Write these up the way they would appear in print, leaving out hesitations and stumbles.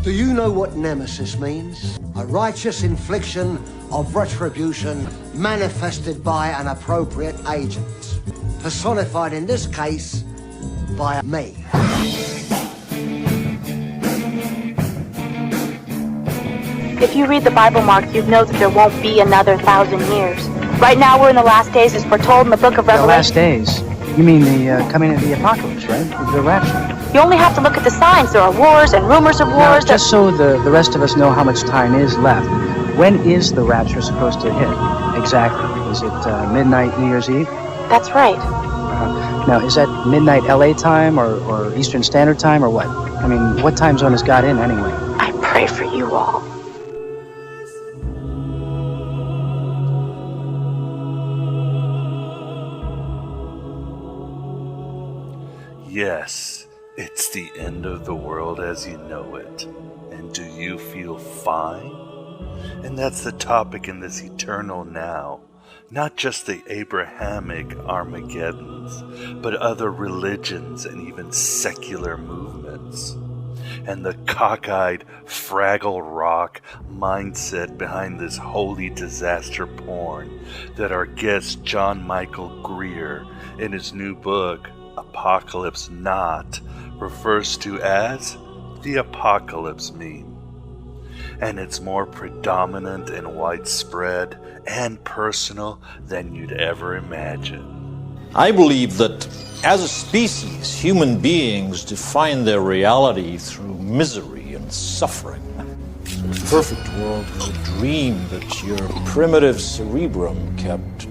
Do you know what nemesis means? A righteous infliction of retribution manifested by an appropriate agent. Personified in this case by me. If you read the Bible, Mark, you'd know that there won't be another 1,000 years. Right now we're in the last days as foretold in the book of Revelation. The last days? You mean the coming of the apocalypse, right? The rapture. You only have to look at the signs. There are wars and rumors of wars. Now, just so the rest of us know how much time is left, when is the rapture supposed to hit? Exactly. Is it midnight New Year's Eve? That's right. Now, is that midnight LA time or Eastern Standard Time or what? I mean, what time zone has got in anyway? I pray for you all. Yes, it's the end of the world as you know it. And do you feel fine? And that's the topic in this eternal now. Not just the Abrahamic Armageddons, but other religions and even secular movements. And the cockeyed Fraggle Rock mindset behind this holy disaster porn that our guest John Michael Greer in his new book, Apocalypse Not, refers to as the apocalypse meme. And it's more predominant and widespread and personal than you'd ever imagine. I believe that as a species, human beings define their reality through misery and suffering. It's a perfect world is a dream that your primitive cerebrum kept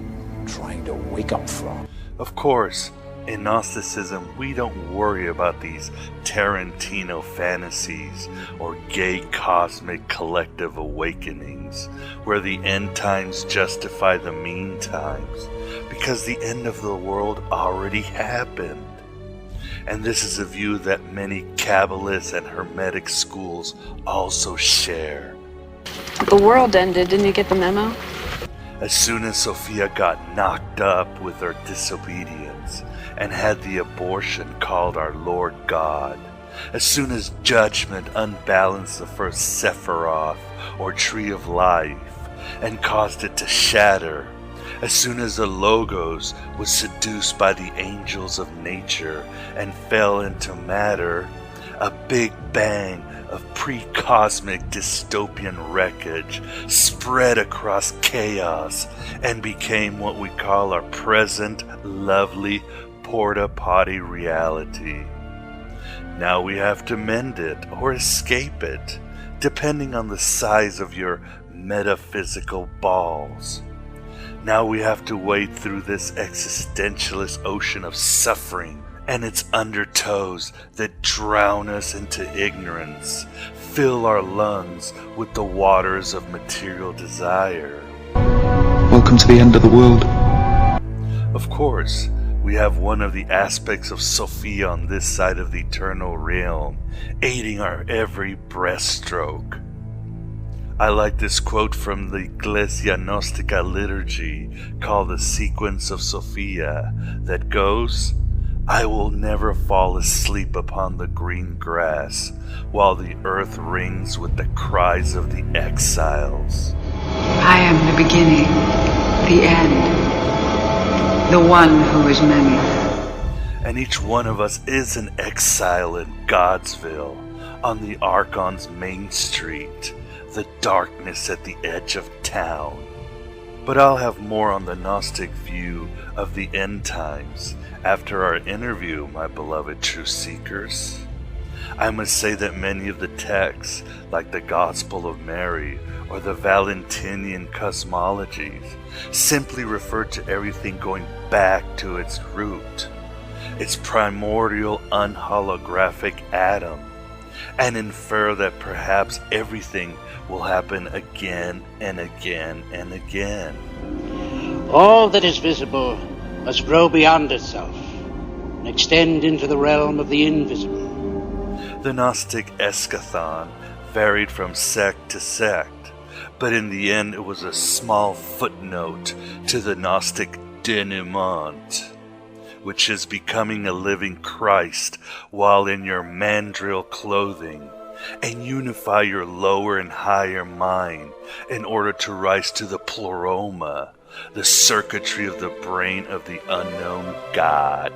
trying to wake up from. Of course, in Gnosticism, we don't worry about these Tarantino fantasies or gay cosmic collective awakenings where the end times justify the mean times, because the end of the world already happened. And this is a view that many Kabbalists and Hermetic schools also share. The world ended, didn't you get the memo? As soon as Sophia got knocked up with her disobedience and had the abortion called our Lord God, as soon as judgment unbalanced the first Sephiroth or tree of life and caused it to shatter, as soon as the Logos was seduced by the angels of nature and fell into matter, a big bang of pre-cosmic dystopian wreckage spread across chaos and became what we call our present lovely porta-potty reality. Now we have to mend it or escape it, depending on the size of your metaphysical balls. Now we have to wade through this existentialist ocean of suffering and its undertows that drown us into ignorance, fill our lungs with the waters of material desire. Welcome to the end of the world. Of course, we have one of the aspects of Sophia on this side of the eternal realm, aiding our every breaststroke. I like this quote from the Iglesia Gnostica liturgy called the Sequence of Sophia that goes, "I will never fall asleep upon the green grass while the earth rings with the cries of the exiles. I am the beginning, the end, the one who is many." And each one of us is an exile in Godsville, on the Archon's main street, the darkness at the edge of town. But I'll have more on the Gnostic view of the end times after our interview, my beloved truth seekers. I must say that many of the texts, like the Gospel of Mary or the Valentinian cosmologies, simply refer to everything going back to its root, its primordial unholographic atom, and infer that perhaps everything will happen again and again and again. All that is visible must grow beyond itself and extend into the realm of the invisible. The Gnostic eschaton varied from sect to sect, but in the end it was a small footnote to the Gnostic denouement, which is becoming a living Christ while in your mandrill clothing, and unify your lower and higher mind in order to rise to the pleroma, the circuitry of the brain of the unknown God.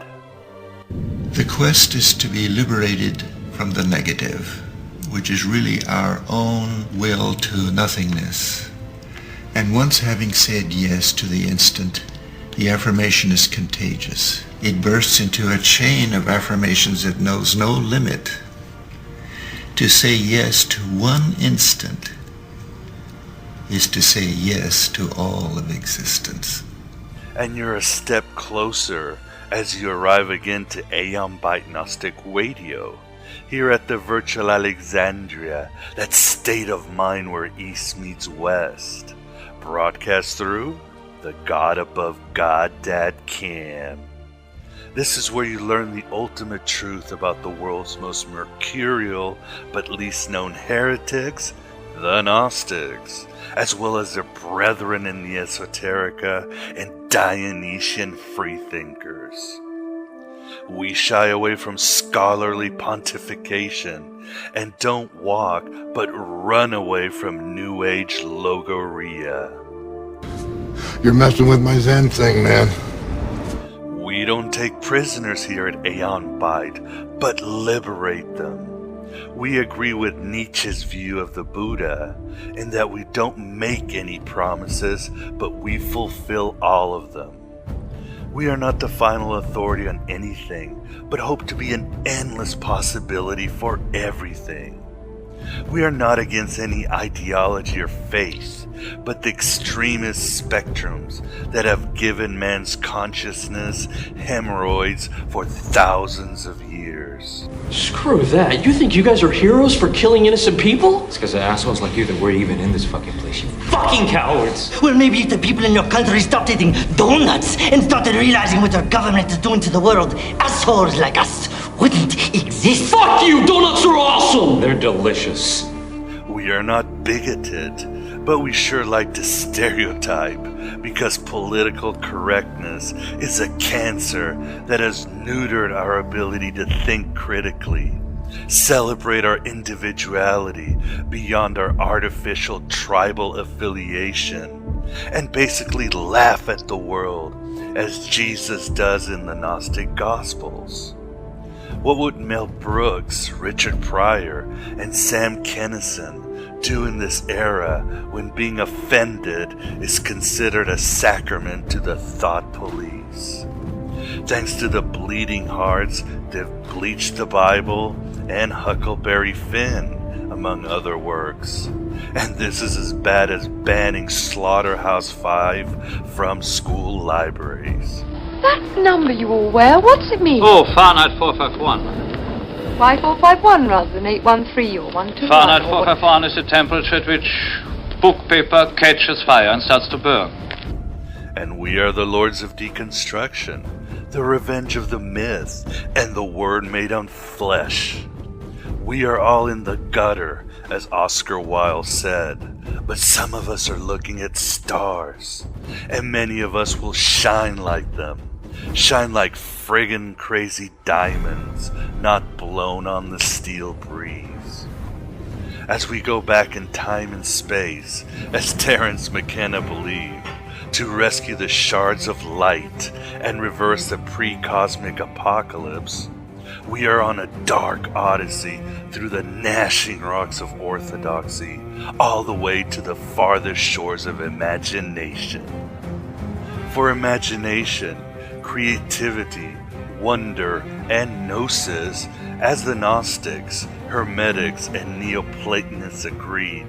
The quest is to be liberated from the negative, which is really our own will to nothingness. And once having said yes to the instant, the affirmation is contagious. It bursts into a chain of affirmations that knows no limit. To say yes to one instant is to say yes to all of existence. And you're a step closer as you arrive again to Aeon Byte Gnostic Radio, here at the virtual Alexandria, that state of mind where East meets West, broadcast through the God Above God Dad Cam. This is where you learn the ultimate truth about the world's most mercurial but least known heretics, the Gnostics, as well as their brethren in the Esoterica and Dionysian freethinkers. We shy away from scholarly pontification and don't walk but run away from New Age logoria. You're messing with my Zen thing, man. We don't take prisoners here at Aeon Byte, but liberate them. We agree with Nietzsche's view of the Buddha in that we don't make any promises, but we fulfill all of them. We are not the final authority on anything, but hope to be an endless possibility for everything. We are not against any ideology or faith, but the extremist spectrums that have given man's consciousness hemorrhoids for thousands of years. Screw that. You think you guys are heroes for killing innocent people? It's because of assholes like you that we're even in this fucking place, you fucking cowards! Well, maybe if the people in your country stopped eating donuts and started realizing what their government is doing to the world, assholes like us wouldn't exist. Fuck you! Donuts are awesome! They're delicious. We are not bigoted, but we sure like to stereotype, because political correctness is a cancer that has neutered our ability to think critically, celebrate our individuality beyond our artificial tribal affiliation, and basically laugh at the world as Jesus does in the Gnostic Gospels. What would Mel Brooks, Richard Pryor, and Sam Kinison do in this era when being offended is considered a sacrament to the thought police? Thanks to the bleeding hearts, they've bleached the Bible and Huckleberry Finn, among other works. And this is as bad as banning Slaughterhouse-5 from school libraries. That number you all wear, what's it mean? Oh, Fahrenheit 451. Why 451 rather than 813 or 121? Fahrenheit 451 is the temperature at which book paper catches fire and starts to burn. And we are the Lords of Deconstruction, the revenge of the myth, and the Word made on flesh. We are all in the gutter, as Oscar Wilde said, but some of us are looking at stars, and many of us will shine like them, shine like friggin' crazy diamonds, not blown on the steel breeze. As we go back in time and space, as Terence McKenna believed, to rescue the shards of light and reverse the pre-cosmic apocalypse, we are on a dark odyssey through the gnashing rocks of orthodoxy, all the way to the farthest shores of imagination. For imagination, creativity, wonder, and gnosis, as the Gnostics, Hermetics, and Neoplatonists agreed,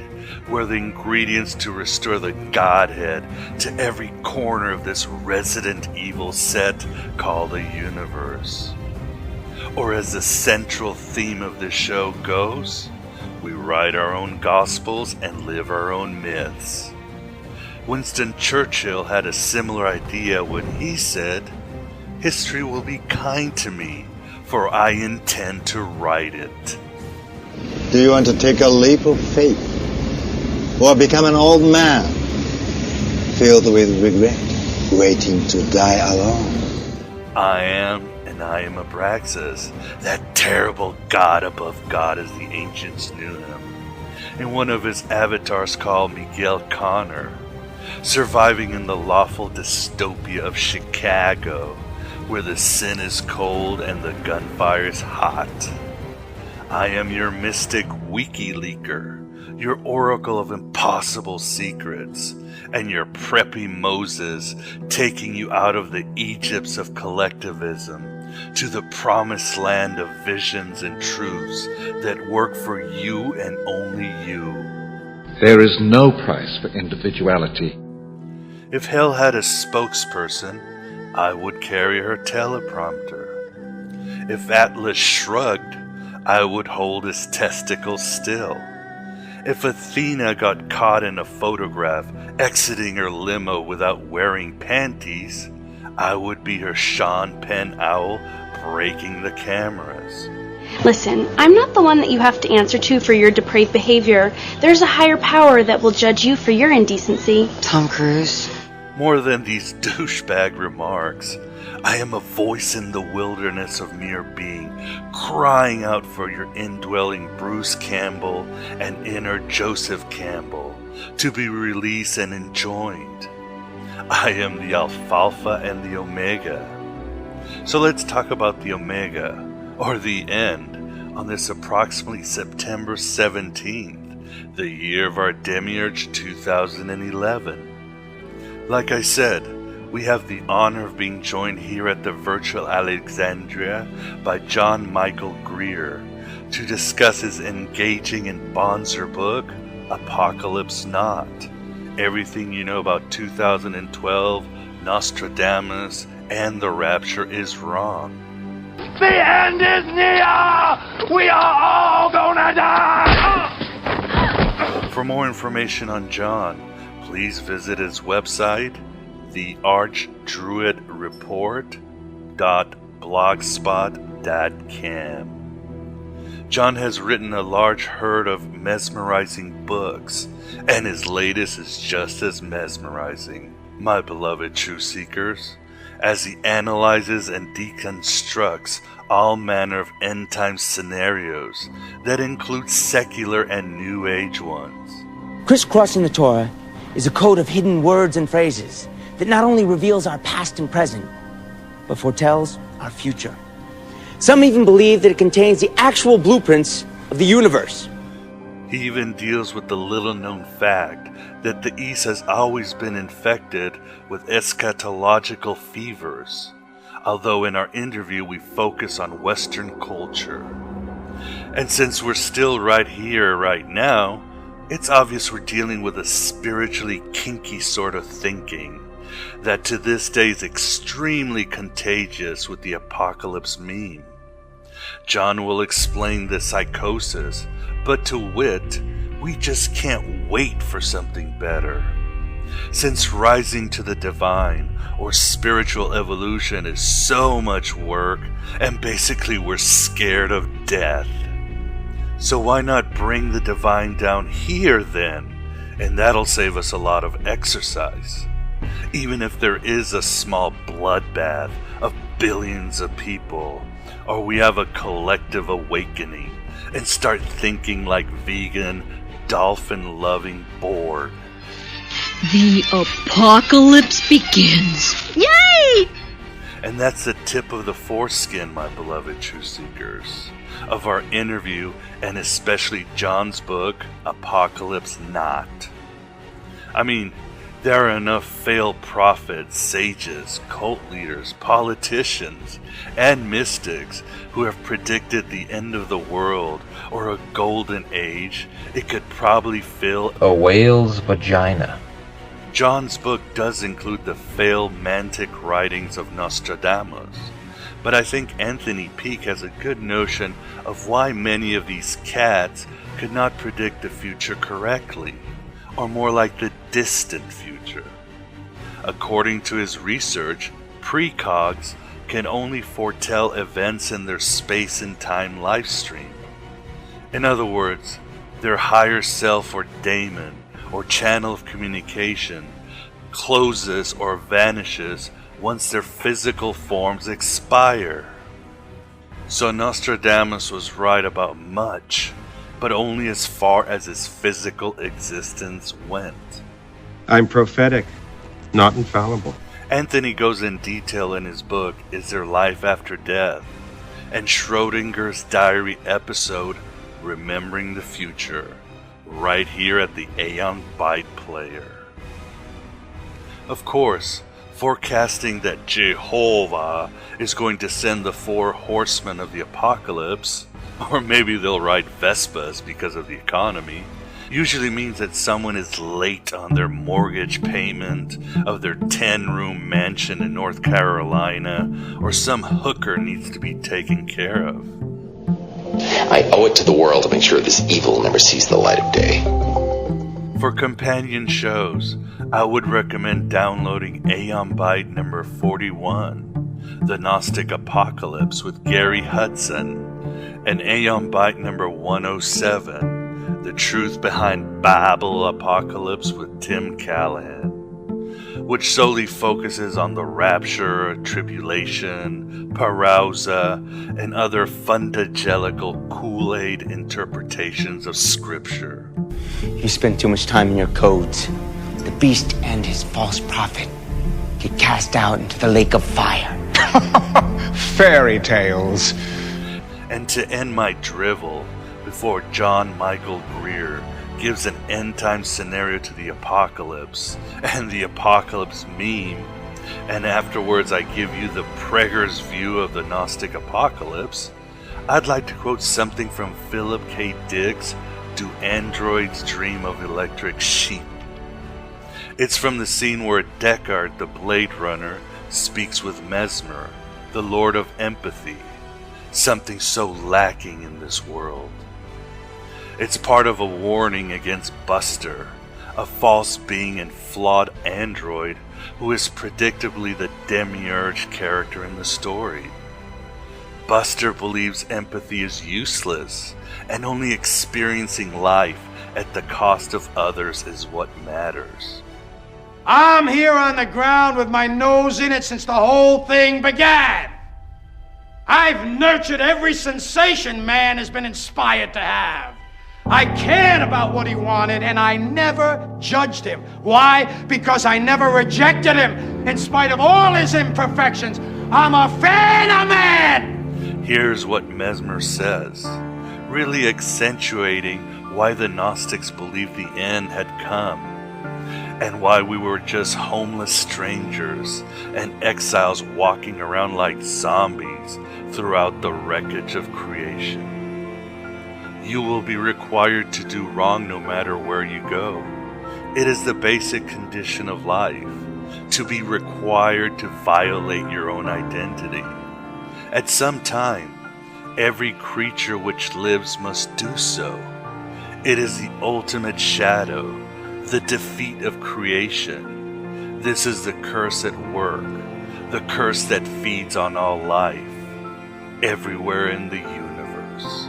were the ingredients to restore the Godhead to every corner of this resident evil set called the universe. Or as the central theme of this show goes, we write our own gospels and live our own myths. Winston Churchill had a similar idea when he said, "History will be kind to me, for I intend to write it." Do you want to take a leap of faith, or become an old man, filled with regret, waiting to die alone? I am, and and I am Abraxas, that terrible god above God as the ancients knew him, and one of his avatars called Miguel Connor, surviving in the lawful dystopia of Chicago, where the sin is cold and the gunfire is hot. I am your mystic WikiLeaker, your oracle of impossible secrets, and your preppy Moses, taking you out of the Egypts of collectivism to the promised land of visions and truths that work for you and only you. There is no price for individuality. If hell had a spokesperson, I would carry her teleprompter. If Atlas shrugged, I would hold his testicles still. If Athena got caught in a photograph exiting her limo without wearing panties, I would be her Sean Penn owl breaking the cameras. Listen, I'm not the one that you have to answer to for your depraved behavior. There's a higher power that will judge you for your indecency. Tom Cruise? More than these douchebag remarks, I am a voice in the wilderness of mere being, crying out for your indwelling Bruce Campbell and inner Joseph Campbell to be released and enjoined. I am the alfalfa and the omega. So let's talk about the omega, or the end, on this approximately September 17th, the year of our demiurge 2011. Like I said, we have the honor of being joined here at the virtual Alexandria by John Michael Greer to discuss his engaging and bonzer book, Apocalypse Not. Everything you know about 2012, Nostradamus, and the Rapture is wrong. The end is near! We are all gonna die! For more information on John, please visit his website, thearchdruidreport.blogspot.com. John has written a large herd of mesmerizing books, and his latest is just as mesmerizing, my beloved truth seekers, as he analyzes and deconstructs all manner of end-time scenarios that include secular and New Age ones. Crisscrossing the Torah is a code of hidden words and phrases that not only reveals our past and present, but foretells our future. Some even believe that it contains the actual blueprints of the universe. He even deals with the little-known fact that the East has always been infected with eschatological fevers, although in our interview we focus on Western culture. And since we're still right here, right now, it's obvious we're dealing with a spiritually kinky sort of thinking that to this day is extremely contagious with the apocalypse meme. John will explain the psychosis, but to wit, we just can't wait for something better. Since rising to the divine or spiritual evolution is so much work, and basically we're scared of death. So why not bring the divine down here then, and that'll save us a lot of exercise. Even if there is a small bloodbath of billions of people, or we have a collective awakening and start thinking like vegan, dolphin-loving Borg. The apocalypse begins. Yay! And that's the tip of the foreskin, my beloved truth seekers, of our interview, and especially John's book, Apocalypse Not. I mean, there are enough failed prophets, sages, cult leaders, politicians, and mystics who have predicted the end of the world or a golden age. It could probably fill a whale's vagina. John's book does include the failed mantic writings of Nostradamus, but I think Anthony Peake has a good notion of why many of these cats could not predict the future correctly, or more like the distant future. According to his research, precogs can only foretell events in their space and time life stream. In other words, their higher self or daemon or channel of communication closes or vanishes once their physical forms expire. So Nostradamus was right about much, but only as far as his physical existence went. I'm prophetic, not infallible. Anthony goes in detail in his book, Is There Life After Death? And Schrodinger's diary episode, Remembering the Future, right here at the Aeon Byte player. Of course, forecasting that Jehovah is going to send the 4 horsemen of the apocalypse, or maybe they'll ride Vespas because of the economy, usually means that someone is late on their mortgage payment of their 10-room mansion in North Carolina, or some hooker needs to be taken care of. I owe it to the world to make sure this evil never sees the light of day. For companion shows, I would recommend downloading Aeon Byte number 41, The Gnostic Apocalypse with Gary Hudson, and Aeon Byte number 107, The Truth Behind Bible Apocalypse with Tim Callahan, which solely focuses on the rapture, tribulation, parousia, and other fundagelical Kool-Aid interpretations of Scripture. You spend too much time in your codes. The beast and his false prophet get cast out into the lake of fire. Fairy tales. And to end my drivel, before John Michael Greer gives an end-time scenario to the apocalypse and the apocalypse meme, and afterwards I give you the Prager's view of the Gnostic apocalypse, I'd like to quote something from Philip K. Dick's Do Androids Dream of Electric Sheep? It's from the scene where Deckard, the Blade Runner, speaks with Mesmer, the Lord of Empathy, something so lacking in this world. It's part of a warning against Buster, a false being and flawed android who is predictably the demiurge character in the story. Buster believes empathy is useless, and only experiencing life at the cost of others is what matters. I'm here on the ground with my nose in it since the whole thing began. I've nurtured every sensation man has been inspired to have. I cared about what he wanted, and I never judged him. Why? Because I never rejected him, in spite of all his imperfections. I'm a fan of man! Here's what Mesmer says, really accentuating why the Gnostics believed the end had come, and why we were just homeless strangers and exiles walking around like zombies throughout the wreckage of creation. You will be required to do wrong no matter where you go. It is the basic condition of life, to be required to violate your own identity. At some time, every creature which lives must do so. It is the ultimate shadow, the defeat of creation. This is the curse at work, the curse that feeds on all life, everywhere in the universe.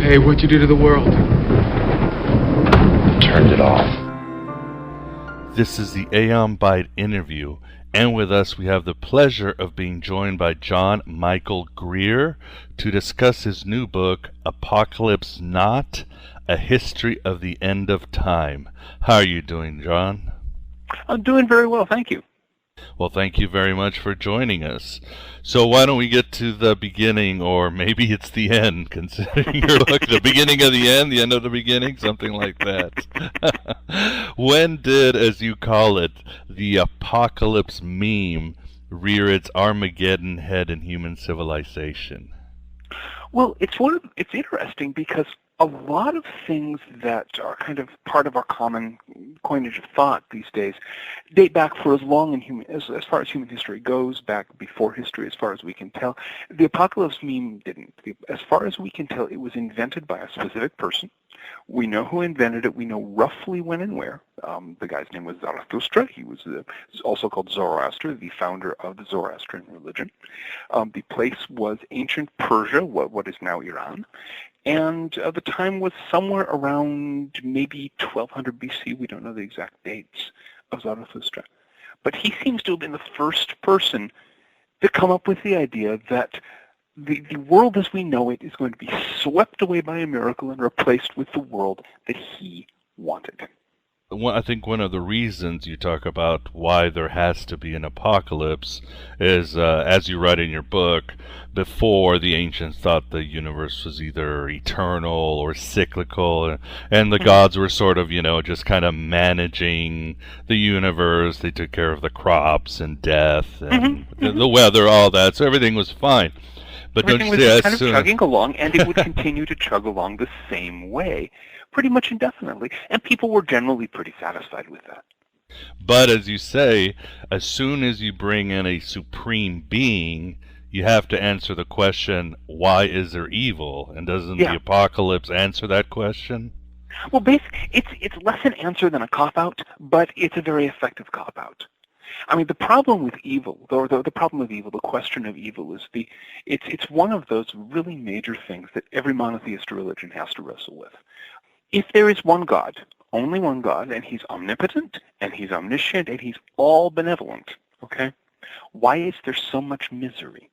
Hey, what'd you do to the world? Turned it off. This is the Aeon Byte interview, and with us we have the pleasure of being joined by John Michael Greer to discuss his new book, Apocalypse Not, A History of the End of Time. How are you doing, John? I'm doing very well, thank you. Well, thank you very much for joining us. So why don't we get to the beginning, or maybe it's the end, considering your book, the beginning of the end of the beginning, something like that. When did, as you call it, the apocalypse meme rear its Armageddon head in human civilization? Well, it's interesting because a lot of things that are kind of part of our common coinage of thought these days date back for as long in as far as human history goes, back before history, as far as we can tell. The apocalypse meme didn't. As far as we can tell, it was invented by a specific person. We know who invented it. We know roughly when and where. The guy's name was Zarathustra. He was also called Zoroaster, the founder of the Zoroastrian religion. The place was ancient Persia, what is now Iran. And the time was somewhere around maybe 1200 BC. We don't know the exact dates of Zarathustra. But he seems to have been the first person to come up with the idea that the world as we know it is going to be swept away by a miracle and replaced with the world that he wanted. I think one of the reasons you talk about why there has to be an apocalypse is, as you write in your book, before the ancients thought the universe was either eternal or cyclical, and the gods were sort of, just kind of managing the universe. They took care of the crops and death and the weather, all that, so everything was fine. But everything was kind of chugging along, and it would continue to chug along the same way, pretty much indefinitely, and people were generally pretty satisfied with that. But as you say, as soon as you bring in a supreme being, you have to answer the question, why is there evil? And doesn't the apocalypse answer that question? Well, it's less an answer than a cop-out, but it's a very effective cop-out. I mean, the problem with evil, the problem of evil, the question of evil is it's one of those really major things that every monotheist religion has to wrestle with. If there is one God, only one God, and he's omnipotent, and he's omniscient, and he's all benevolent, okay, why is there so much misery?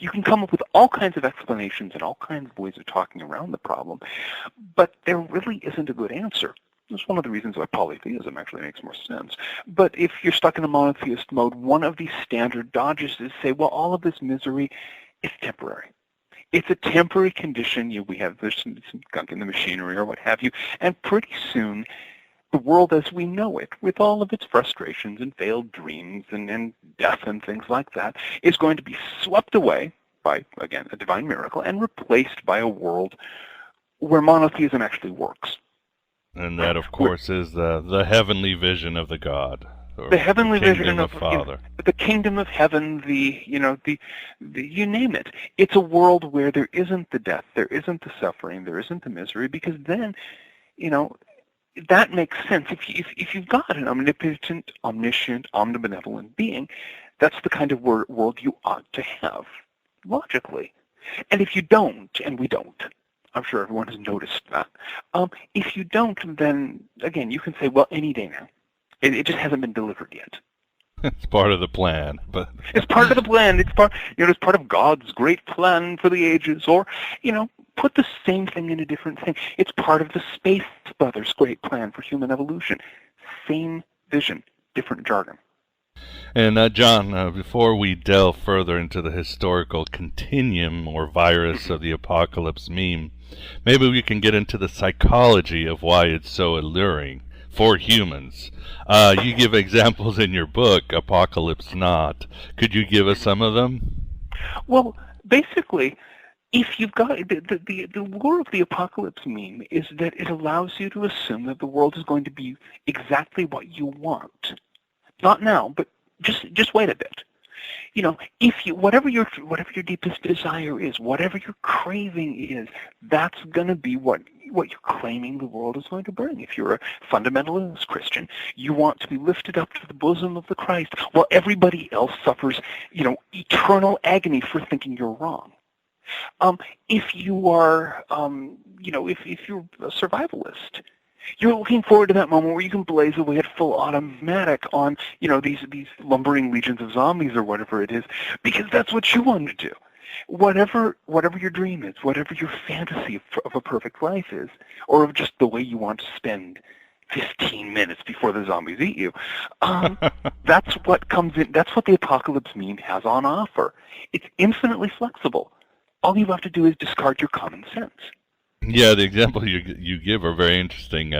You can come up with all kinds of explanations and all kinds of ways of talking around the problem, but there really isn't a good answer. That's one of the reasons why polytheism actually makes more sense. But if you're stuck in a monotheist mode, one of these standard dodges is say, well, all of this misery is temporary. It's a temporary condition. There's some gunk in the machinery or what have you, and pretty soon the world as we know it, with all of its frustrations and failed dreams and death and things like that, is going to be swept away by, again, a divine miracle and replaced by a world where monotheism actually works. And that, of course, is the heavenly vision of the God. The heavenly vision of Father. The kingdom of heaven, the you name it. It's a world where there isn't the death, there isn't the suffering, there isn't the misery, because then, that makes sense. If you've got an omnipotent, omniscient, omnibenevolent being, that's the kind of world you ought to have, logically. And if you don't, and we don't, I'm sure everyone has noticed that. If you don't, then, again, you can say, well, any day now. It just hasn't been delivered yet. It's part of the plan, but it's part of the plan. It's part of God's great plan for the ages, or put the same thing in a different thing. It's part of the Space Brothers' great plan for human evolution. Same vision, different jargon. And John, before we delve further into the historical continuum or virus of the apocalypse meme, maybe we can get into the psychology of why it's so alluring for humans. You give examples in your book, Apocalypse Not. Could you give us some of them? Well, basically, if you've got the lure of the apocalypse meme is that it allows you to assume that the world is going to be exactly what you want. Not now, but just wait a bit. If you whatever your deepest desire is, whatever your craving is, that's going to be what you're claiming the world is going to bring. If you're a fundamentalist Christian, you want to be lifted up to the bosom of the Christ, while everybody else suffers, eternal agony for thinking you're wrong. If you are, if you're a survivalist, you're looking forward to that moment where you can blaze away at full automatic on, these lumbering legions of zombies or whatever it is, because that's what you want to do. Whatever your dream is, whatever your fantasy of a perfect life is, or of just the way you want to spend 15 minutes before the zombies eat you, that's what comes in. That's what the apocalypse meme has on offer. It's infinitely flexible. All you have to do is discard your common sense. Yeah, the example you give are very interesting.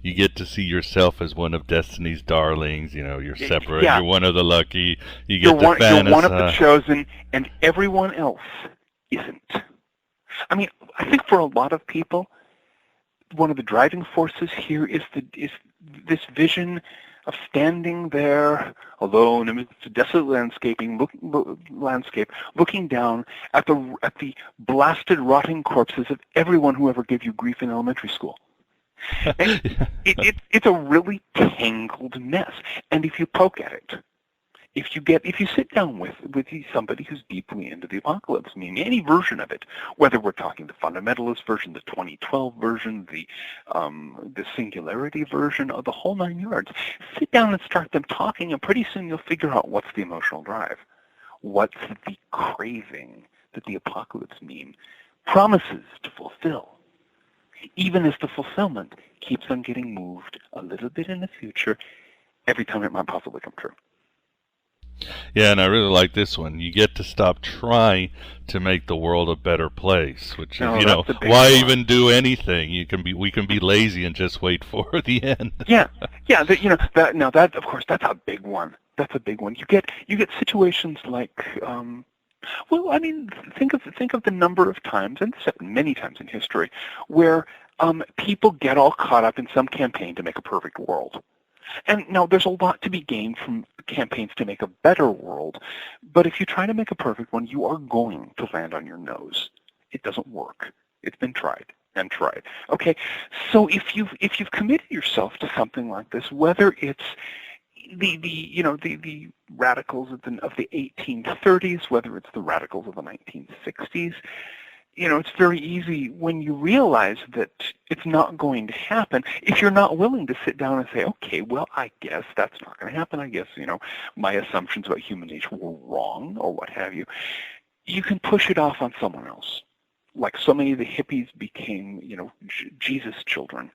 You get to see yourself as one of Destiny's darlings. You're separate. Yeah. You're one of the lucky. You're one of the chosen, and everyone else isn't. I mean, I think for a lot of people, one of the driving forces here is this vision of standing there alone amidst a desolate landscape, looking down at the blasted, rotting corpses of everyone who ever gave you grief in elementary school. And it's a really tangled mess. And if you poke at it, if you sit down with somebody who's deeply into the apocalypse meme, any version of it, whether we're talking the fundamentalist version, the 2012 version, the singularity version, or the whole nine yards, sit down and start them talking, and pretty soon you'll figure out what's the emotional drive, what's the craving that the apocalypse meme promises to fulfill, even as the fulfillment keeps on getting moved a little bit in the future every time it might possibly come true. Yeah, and I really like this one. You get to stop trying to make the world a better place, which is, you know, why even do anything? We can be lazy and just wait for the end. Yeah. That of course, that's a big one. That's a big one. You get situations like, well, I mean, think of the number of times, and many times in history, where people get all caught up in some campaign to make a perfect world. And now there's a lot to be gained from campaigns to make a better world, but if you try to make a perfect one, you are going to land on your nose. It doesn't work. It's been tried and tried. Okay, so if you've committed yourself to something like this, whether it's the radicals of the 1830s, whether it's the radicals of the 1960s, it's very easy when you realize that it's not going to happen. If you're not willing to sit down and say, okay, well, I guess that's not going to happen. I guess, my assumptions about human nature were wrong or what have you. You can push it off on someone else. Like so many of the hippies became, Jesus children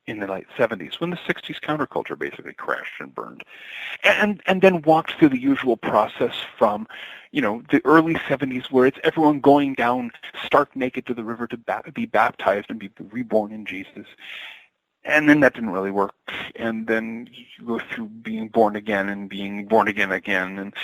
in the late 70s, when the 60s counterculture basically crashed and burned, and then walked through the usual process from, the early 70s, where it's everyone going down stark naked to the river to be baptized and be reborn in Jesus. And then that didn't really work. And then you go through being born again and being born again and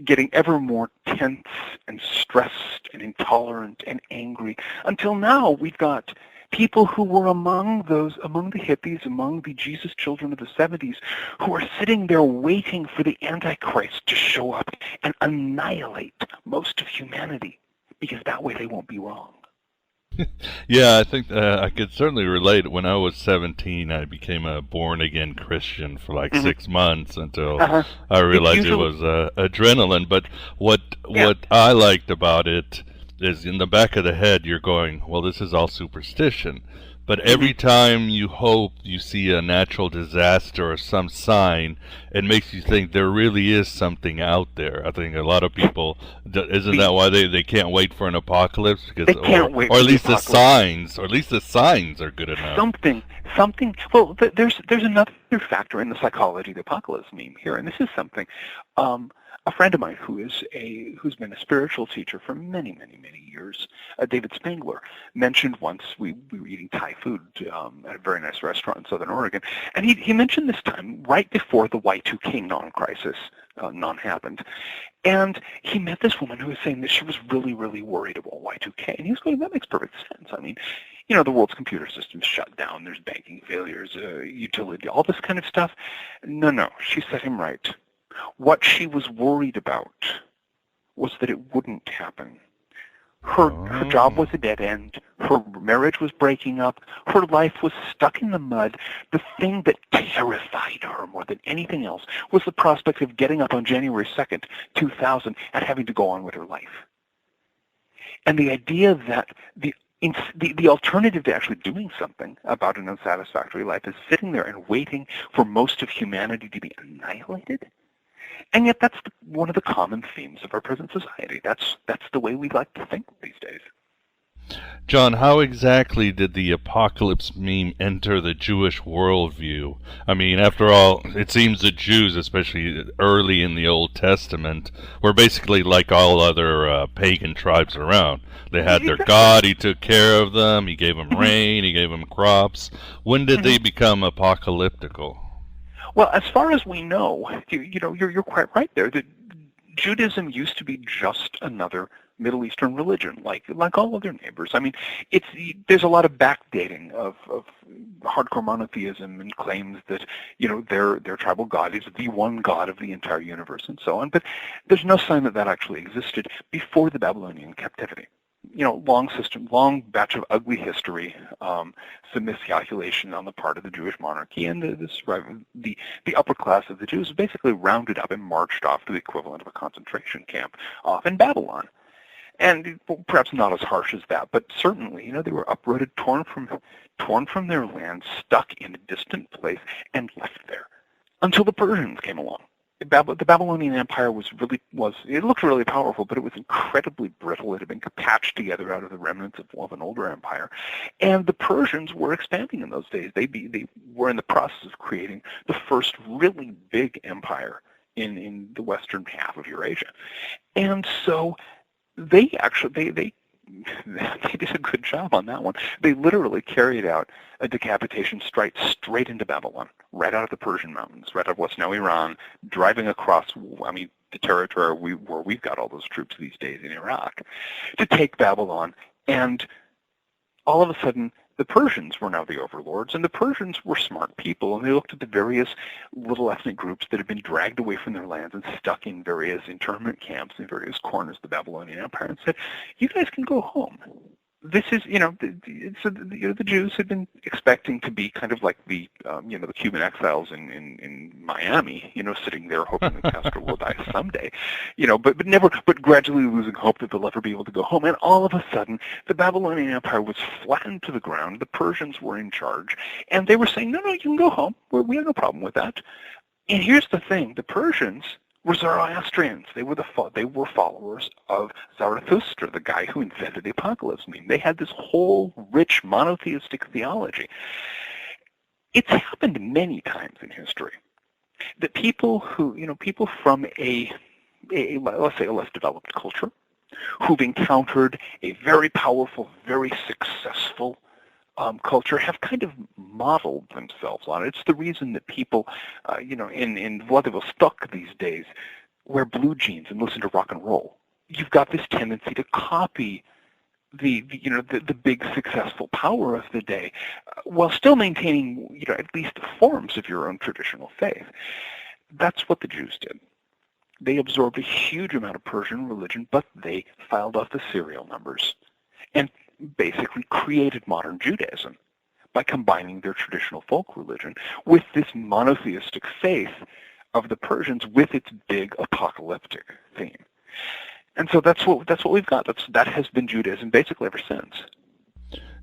getting ever more tense and stressed and intolerant and angry, until now we've got people who were among the hippies, among the Jesus children of the 70s, who are sitting there waiting for the Antichrist to show up and annihilate most of humanity, because that way they won't be wrong. Yeah, I think I could certainly relate. When I was 17, I became a born-again Christian for like 6 months until I realized it was adrenaline. But what I liked about it is, in the back of the head, you're going, well, this is all superstition. But every time you hope you see a natural disaster or some sign, it makes you think there really is something out there. I think a lot of people, isn't that why they can't wait for an apocalypse? Because they can't wait or at least the signs are good enough. Something. Well, there's another factor in the psychology of the apocalypse meme here, and this is something. A friend of mine who's been a spiritual teacher for many, many, many years, David Spangler, mentioned once we were eating Thai food at a very nice restaurant in Southern Oregon, and he mentioned this time right before the Y2K non-crisis happened, and he met this woman who was saying that she was really, really worried about Y2K, and he was going, that makes perfect sense. I mean, the world's computer system's shut down, there's banking failures, utility, all this kind of stuff. No, she set him right. What she was worried about was that it wouldn't happen. Her job was a dead end. Her marriage was breaking up. Her life was stuck in the mud. The thing that terrified her more than anything else was the prospect of getting up on January 2nd, 2000, and having to go on with her life. And the idea that the alternative to actually doing something about an unsatisfactory life is sitting there and waiting for most of humanity to be annihilated. And yet that's one of the common themes of our present society. That's the way we like to think these days. John, how exactly did the apocalypse meme enter the Jewish worldview? I mean, after all, it seems the Jews, especially early in the Old Testament, were basically like all other pagan tribes around. They had their God, he took care of them, he gave them rain, he gave them crops. When did they become apocalyptical? Well, as far as we know, you're quite right there. That Judaism used to be just another Middle Eastern religion, like all other neighbors. I mean, there's a lot of backdating of hardcore monotheism and claims that their tribal god is the one god of the entire universe and so on. But there's no sign that actually existed before the Babylonian captivity. Long batch of ugly history, some miscalculation on the part of the Jewish monarchy, and the upper class of the Jews was basically rounded up and marched off to the equivalent of a concentration camp off in Babylon. And perhaps not as harsh as that, but certainly, they were uprooted, torn from their land, stuck in a distant place, and left there until the Persians came along. the Babylonian Empire it looked really powerful, but it was incredibly brittle. It had been patched together out of the remnants of an older empire. And the Persians were expanding in those days. They were in the process of creating the first really big empire in the western half of Eurasia. And so they did a good job on that one. They literally carried out a decapitation strike straight into Babylon, right out of the Persian mountains, right out of what's now Iran, driving across, the territory where we've got all those troops these days in Iraq, to take Babylon. And all of a sudden, the Persians were now the overlords, and the Persians were smart people, and they looked at the various little ethnic groups that had been dragged away from their lands and stuck in various internment camps in various corners of the Babylonian Empire, and said, you guys can go home. This is, the Jews had been expecting to be kind of like the Cuban exiles in Miami, sitting there hoping that Castro will die someday, but gradually losing hope that they'll ever be able to go home. And all of a sudden, the Babylonian Empire was flattened to the ground. The Persians were in charge, and they were saying, no, you can go home. We have no problem with that. And here's the thing: the Persians were Zoroastrians. They were followers of Zarathustra, the guy who invented the apocalypse meme. They had this whole rich monotheistic theology. It's happened many times in history that people from let's say a less developed culture, who've encountered a very powerful, very successful culture, have kind of modeled themselves on it. It's the reason that people, in Vladivostok these days, wear blue jeans and listen to rock and roll. You've got this tendency to copy the big successful power of the day, while still maintaining, at least forms of your own traditional faith. That's what the Jews did. They absorbed a huge amount of Persian religion, but they filed off the serial numbers and basically created modern Judaism by combining their traditional folk religion with this monotheistic faith of the Persians with its big apocalyptic theme. And so that's what we've got. That has been Judaism basically ever since.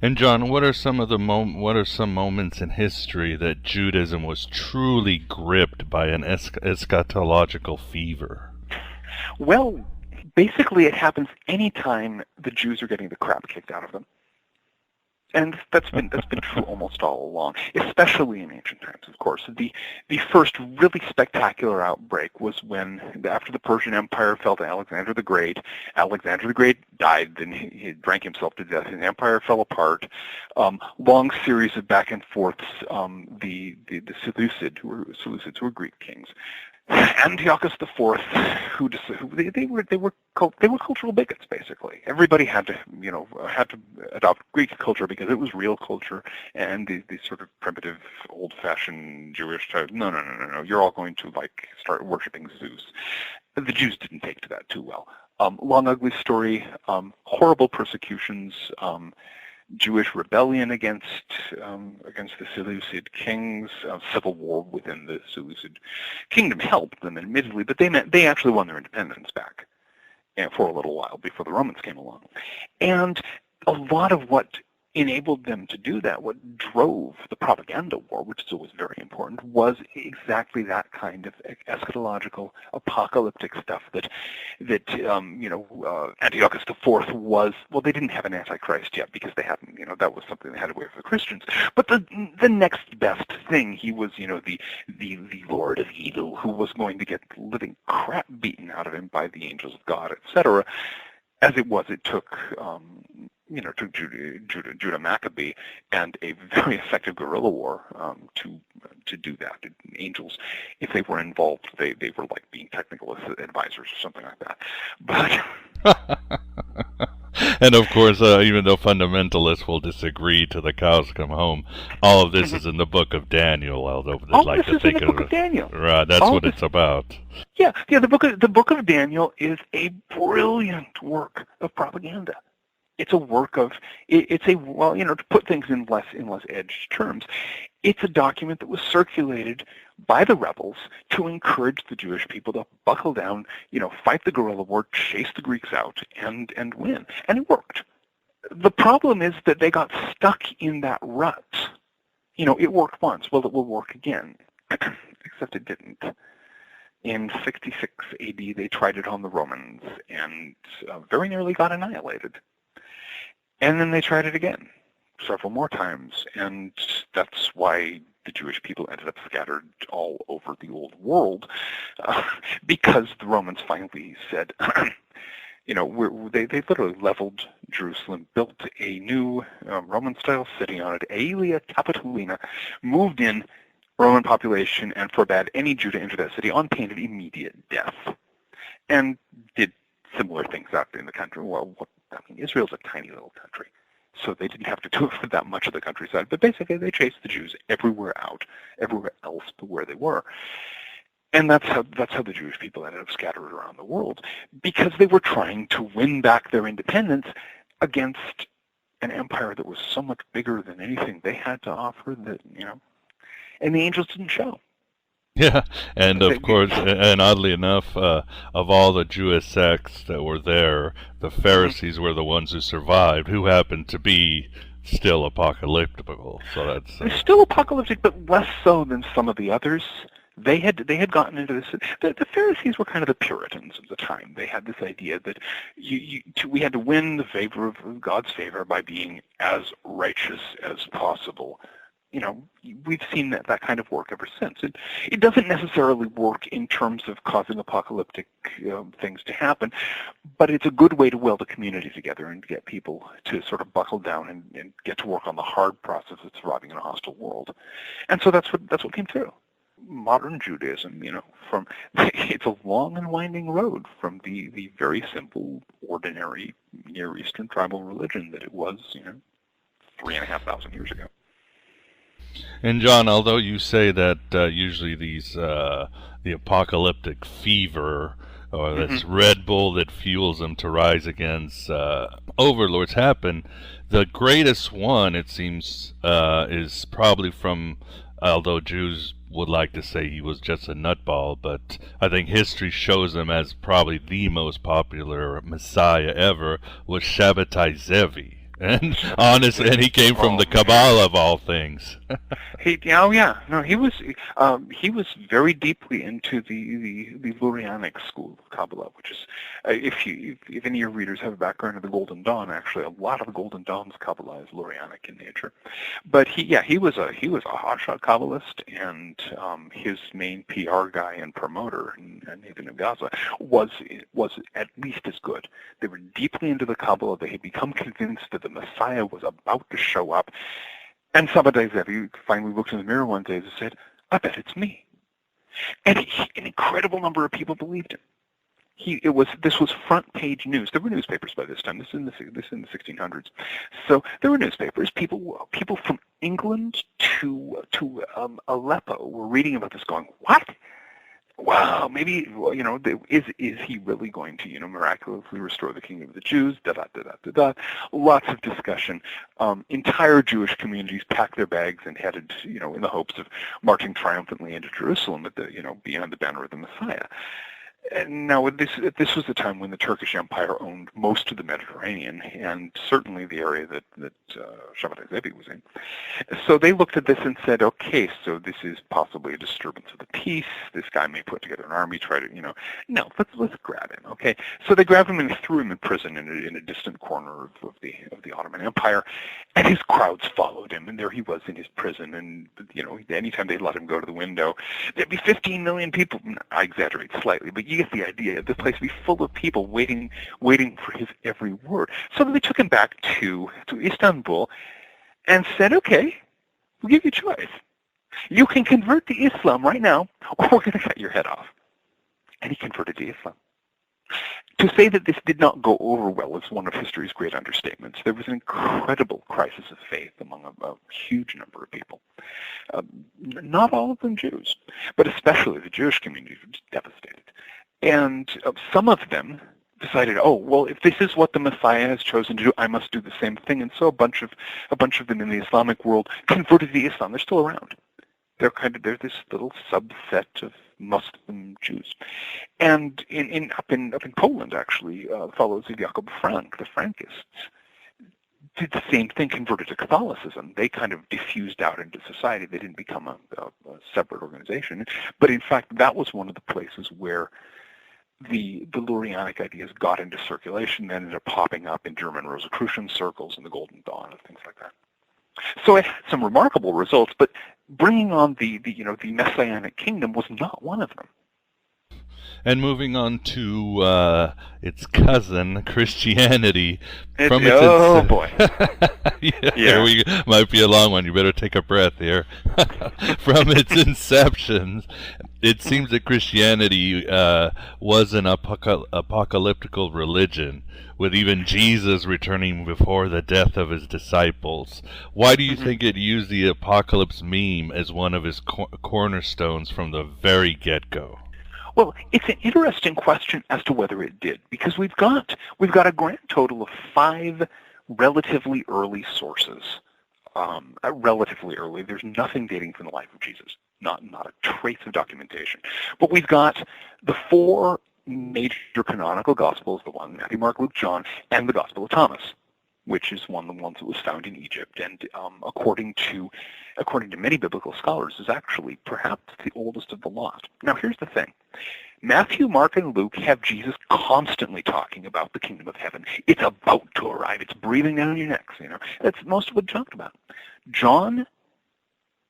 And John, what are some moments in history that Judaism was truly gripped by an eschatological fever? Well, basically it happens any time the Jews are getting the crap kicked out of them. And that's been true almost all along, especially in ancient times, of course. The first really spectacular outbreak was when, after the Persian Empire fell to Alexander the Great died, then he drank himself to death. His empire fell apart. Long series of back and forths. The Seleucids, who were Greek kings, Antiochus IV, they were cultural bigots, basically. Everybody had to adopt Greek culture because it was real culture, and the sort of primitive, old-fashioned Jewish type. No, you're all going to start worshiping Zeus. The Jews didn't take to that too well. Long, ugly story. Horrible persecutions. Jewish rebellion against the Seleucid kings, civil war within the Seleucid kingdom helped them, admittedly, but they actually won their independence back for a little while before the Romans came along. And a lot of what enabled them to do that, what drove the propaganda war, which is always very important, was exactly that kind of eschatological, apocalyptic stuff that Antiochus IV was. Well, they didn't have an Antichrist yet because they hadn't. That was something they had away from the Christians. But the next best thing, he was, the Lord of Evil, who was going to get living crap beaten out of him by the angels of God, etc. As it was, it took. To Judah Maccabee and a very effective guerrilla war to do that. Angels, if they were involved, they were like being technical advisors or something like that. But and of course, even though fundamentalists will disagree till the cows come home, all of this is in the Book of Daniel. Although they'd like to think of Daniel. Right, that's what it's about. Yeah. The Book of Daniel is a brilliant work of propaganda. It's a work of, to put things in less edged terms, it's a document that was circulated by the rebels to encourage the Jewish people to buckle down, fight the guerrilla war, chase the Greeks out, and win. And it worked. The problem is that they got stuck in that rut. It worked once. Well, it will work again. Except it didn't. In 66 AD, they tried it on the Romans and very nearly got annihilated. And then they tried it again several more times, and that's why the Jewish people ended up scattered all over the old world, because the Romans finally said, you know, they literally leveled Jerusalem, built a new Roman-style city on it, Aelia Capitolina, moved in Roman population, and forbade any Jew to enter that city on pain of immediate death, and did similar things out in the country. Well, I mean, Israel's a tiny little country, so they didn't have to do it for that much of the countryside, but basically they chased the Jews everywhere else but where they were. And that's how the Jewish people ended up scattered around the world, because they were trying to win back their independence against an empire that was so much bigger than anything they had to offer that, you know, and the angels didn't show. Yeah, and of course, and oddly enough, of all the Jewish sects that were there, the Pharisees were the ones who survived, who happened to be still apocalyptical. So that's they're still apocalyptic, but less so than some of the others. They had gotten into this. The Pharisees were kind of the Puritans of the time. They had this idea that we had to win the favor of God's favor by being as righteous as possible. You know, we've seen that kind of work ever since. It doesn't necessarily work in terms of causing apocalyptic things to happen, but it's a good way to weld a community together and get people to sort of buckle down and get to work on the hard process of surviving in a hostile world. And so that's what came through. Modern Judaism, you know, it's a long and winding road from the very simple, ordinary Near Eastern tribal religion that it was, you know, 3,500 years ago. And John, although you say that usually these the apocalyptic fever or this Red Bull that fuels them to rise against overlords happen, the greatest one, it seems, is probably from, although Jews would like to say he was just a nutball, but I think history shows him as probably the most popular Messiah ever, was Shabbatai Zevi. And honestly, and he came from the Kabbalah of all things. He was very deeply into the Lurianic school of Kabbalah, which is, if any of your readers have a background in the Golden Dawn, actually a lot of the Golden Dawn's Kabbalah is Lurianic in nature. But he was a hotshot Kabbalist, and his main PR guy and promoter, Nathan of Gaza, was at least as good. They were deeply into the Kabbalah. They had become convinced that the Messiah was about to show up. And Shabbatai Zevi finally looked in the mirror one day and said, I bet it's me. And an incredible number of people believed him. This was front page news. There were newspapers by this time. This is in the 1600s. So there were newspapers. People from England to Aleppo were reading about this going, what? Wow, maybe, you know, is he really going to, you know, miraculously restore the kingdom of the Jews? Lots of discussion. Entire Jewish communities packed their bags and headed, you know, in the hopes of marching triumphantly into Jerusalem at the, you know, beyond the banner of the Messiah. And now, this was the time when the Turkish Empire owned most of the Mediterranean, and certainly the area that Shabbatai Zevi was in. So they looked at this and said, okay, so this is possibly a disturbance of the peace. This guy may put together an army, try to, you know, no, let's grab him, okay? So they grabbed him and threw him in prison in a distant corner of the Ottoman Empire, and his crowds followed him, and there he was in his prison, and, you know, anytime they let him go to the window, there'd be 15 million people. I exaggerate slightly, but you get the idea. The place would be full of people waiting for his every word. So they took him back to Istanbul and said, okay, we'll give you a choice. You can convert to Islam right now, or we're going to cut your head off. And he converted to Islam. To say that this did not go over well is one of history's great understatements. There was an incredible crisis of faith among a huge number of people. Not all of them Jews, but especially the Jewish community was devastated. And some of them decided, oh, well, if this is what the Messiah has chosen to do, I must do the same thing. And so a bunch of them in the Islamic world converted to Islam. They're still around. They're this little subset of Muslim Jews. And up in Poland, actually, followers of Jakob Frank, the Frankists, did the same thing, converted to Catholicism. They kind of diffused out into society. They didn't become a separate organization. But in fact, that was one of the places where the Lurianic ideas got into circulation, then ended up popping up in German Rosicrucian circles and the Golden Dawn and things like that. So it had some remarkable results, but bringing on the Messianic kingdom was not one of them. And moving on to its cousin, Christianity. Oh boy. Yeah. We might be a long one. You better take a breath here. From its inception, it seems that Christianity was an apocalyptical religion, with even Jesus returning before the death of his disciples. Why do you think it used the apocalypse meme as one of its cornerstones from the very get-go? Well, it's an interesting question as to whether it did, because we've got a grand total of 5 relatively early sources. Relatively early. There's nothing dating from the life of Jesus. Not a trace of documentation. But we've got the 4 major canonical Gospels, the one Matthew, Mark, Luke, John, and the Gospel of Thomas, which is one of the ones that was found in Egypt, and according to many biblical scholars, is actually perhaps the oldest of the lot. Now, here's the thing. Matthew, Mark, and Luke have Jesus constantly talking about the kingdom of heaven. It's about to arrive. It's breathing down your necks, That's most of what John talked about. John,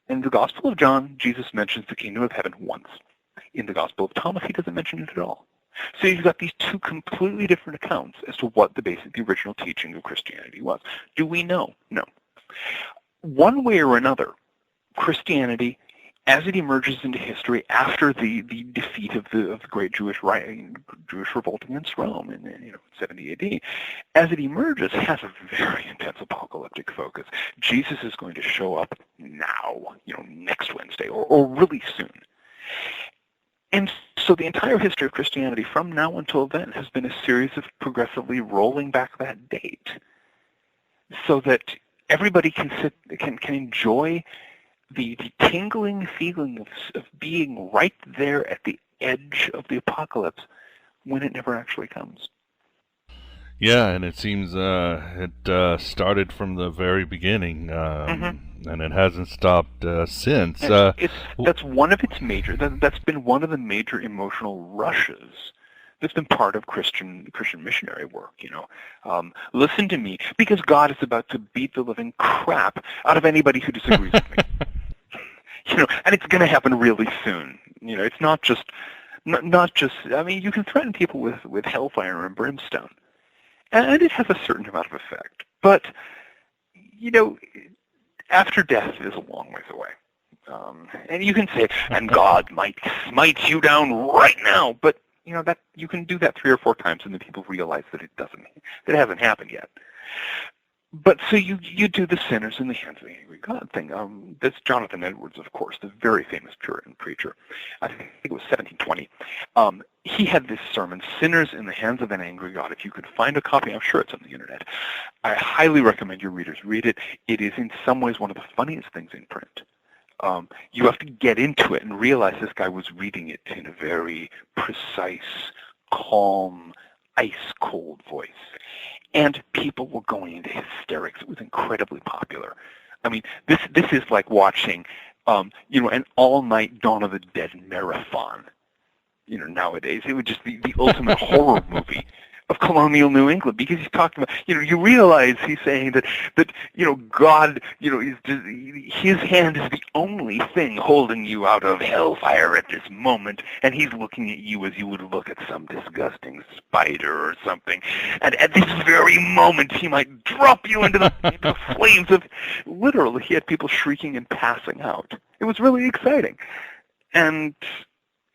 in the Gospel of John, Jesus mentions the kingdom of heaven once. In the Gospel of Thomas, he doesn't mention it at all. So you've got these 2 completely different accounts as to what the original teaching of Christianity was. Do we know? No. One way or another, Christianity, as it emerges into history after the defeat of the great Jewish revolt against Rome in 70 AD, as it emerges, has a very intense apocalyptic focus. Jesus is going to show up now, next Wednesday, or really soon. And so the entire history of Christianity from now until then has been a series of progressively rolling back that date so that everybody can enjoy the tingling feeling of being right there at the edge of the apocalypse when it never actually comes. Yeah, and it seems it started from the very beginning, and it hasn't stopped since. That's one of its major. That's been one of the major emotional rushes that's been part of Christian missionary work. Listen to me, because God is about to beat the living crap out of anybody who disagrees with me. And it's going to happen really soon. It's not just. I mean, you can threaten people with hellfire and brimstone, and it has a certain amount of effect. But after death is a long ways away, and you can say, and God might smite you down right now. But that you can do that 3 or 4 times, and then people realize that it hasn't happened yet. But so you do the sinners in the hands of the angry God thing. That's Jonathan Edwards, of course, the very famous Puritan preacher. I think it was 1720. He had this sermon, Sinners in the Hands of an Angry God. If you could find a copy, I'm sure it's on the internet. I highly recommend your readers read it. It is in some ways one of the funniest things in print. You have to get into it and realize this guy was reading it in a very precise, calm, ice-cold voice. And people were going into hysterics. It was incredibly popular. I mean, this is like watching, an all-night Dawn of the Dead marathon. Nowadays, it would just be the ultimate horror movie of colonial New England, because he's talking about, you realize he's saying that God, is just, his hand is the only thing holding you out of hellfire at this moment, and he's looking at you as you would look at some disgusting spider or something, and at this very moment he might drop you into the flames of, literally, he had people shrieking and passing out. It was really exciting, and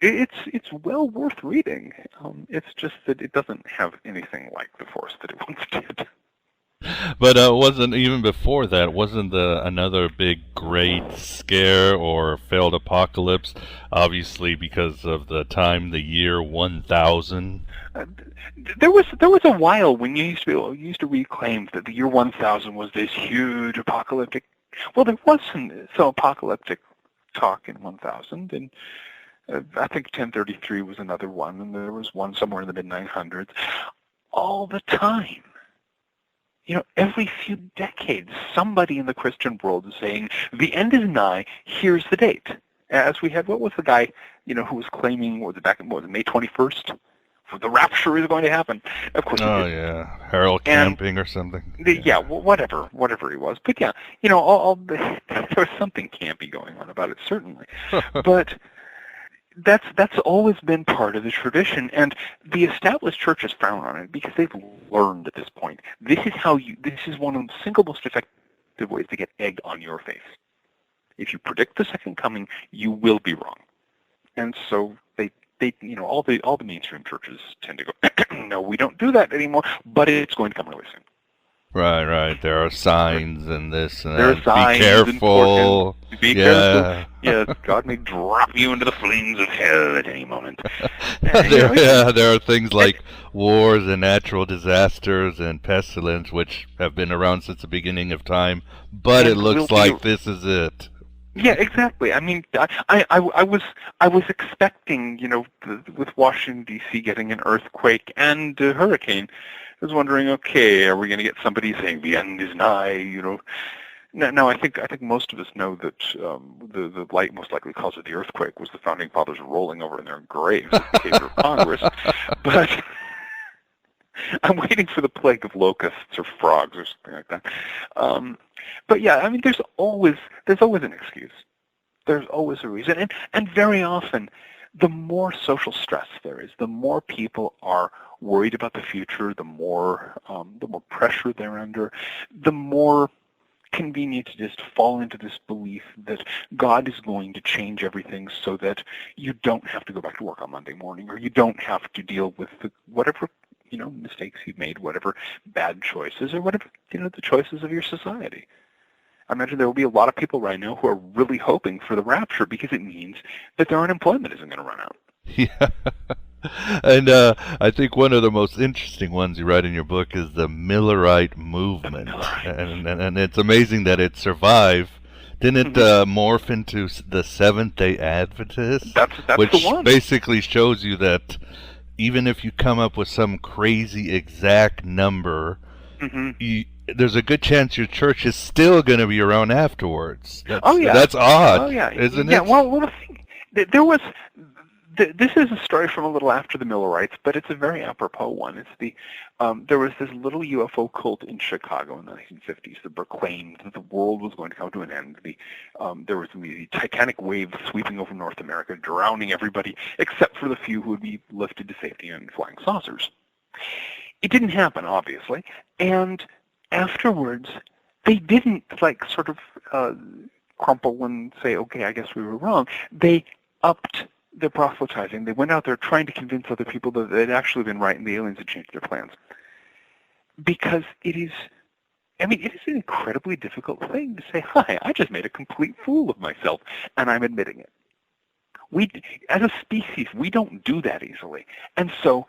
it's well worth reading. It's just that it doesn't have anything like the force that it once did. But wasn't even before that? Wasn't another big great scare or failed apocalypse? Obviously, because of the year 1000. There was a while when you used to read claims that the year 1000 was this huge apocalyptic. Well, there was some apocalyptic talk in 1000, and I think 1033 was another one, and there was one somewhere in the mid-900s. All the time, every few decades, somebody in the Christian world is saying, the end is nigh, here's the date. As we had, what was the guy, who was claiming, May 21st? The rapture is going to happen. Of course. Oh, yeah. Harold Camping or something. Yeah, whatever he was. But yeah, there was something campy going on about it, certainly. But that's always been part of the tradition, and the established churches frown on it because they've learned at this point. This is one of the single most effective ways to get egg on your face. If you predict the second coming, you will be wrong. And so they all the mainstream churches tend to go, no, we don't do that anymore, but it's going to come really soon. Right. There are signs and this and there that. Signs be careful. Be careful. Yeah, God may drop you into the flames of hell at any moment. There are things like wars and natural disasters and pestilence, which have been around since the beginning of time, but it looks like this is it. Yeah, exactly. I mean, I was expecting, with Washington D.C. getting an earthquake and a hurricane, I was wondering, okay, are we going to get somebody saying the end is nigh? No, I think most of us know that the light most likely cause of the earthquake was the founding fathers rolling over in their graves at the Chamber of Congress, but I'm waiting for the plague of locusts or frogs or something like that. But yeah, I mean, there's always an excuse. There's always a reason, and very often, the more social stress there is, the more people are worried about the future, the more pressure they're under, the more convenient it is to fall into this belief that God is going to change everything so that you don't have to go back to work on Monday morning, or you don't have to deal with whatever mistakes you've made, whatever bad choices, or whatever the choices of your society. I imagine there will be a lot of people right now who are really hoping for the rapture because it means that their unemployment isn't going to run out. Yeah. And I think one of the most interesting ones you write in your book is the Millerite movement. And it's amazing that it survived. Didn't it morph into the Seventh-day Adventists? That's which the one. Basically shows you that even if you come up with some crazy exact number, there's a good chance your church is still going to be around afterwards. That's odd, isn't it? Yeah, well, there was... This is a story from a little after the Millerites, but it's a very apropos one. It's there was this little UFO cult in Chicago in the 1950s that proclaimed that the world was going to come to an end. There was the Titanic wave sweeping over North America, drowning everybody except for the few who would be lifted to safety in flying saucers. It didn't happen, obviously, and afterwards they didn't sort of crumple and say, okay, I guess we were wrong. They upped their proselytizing. They went out there trying to convince other people that they'd actually been right and the aliens had changed their plans. Because it is an incredibly difficult thing to say, hi, I just made a complete fool of myself, and I'm admitting it. As a species, we don't do that easily. And so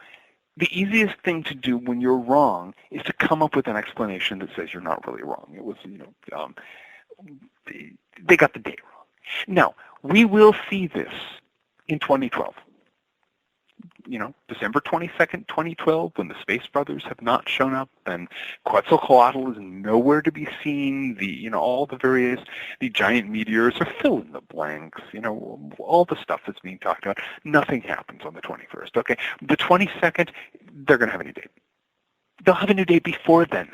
the easiest thing to do when you're wrong is to come up with an explanation that says you're not really wrong. It was, they got the date wrong. Now, we will see this in 2012. December 22nd, 2012, when the Space Brothers have not shown up, and Quetzalcoatl is nowhere to be seen, the giant meteors are fill in the blanks, all the stuff that's being talked about, nothing happens on the 21st, okay? The 22nd, they're going to have a new date. They'll have a new date before then.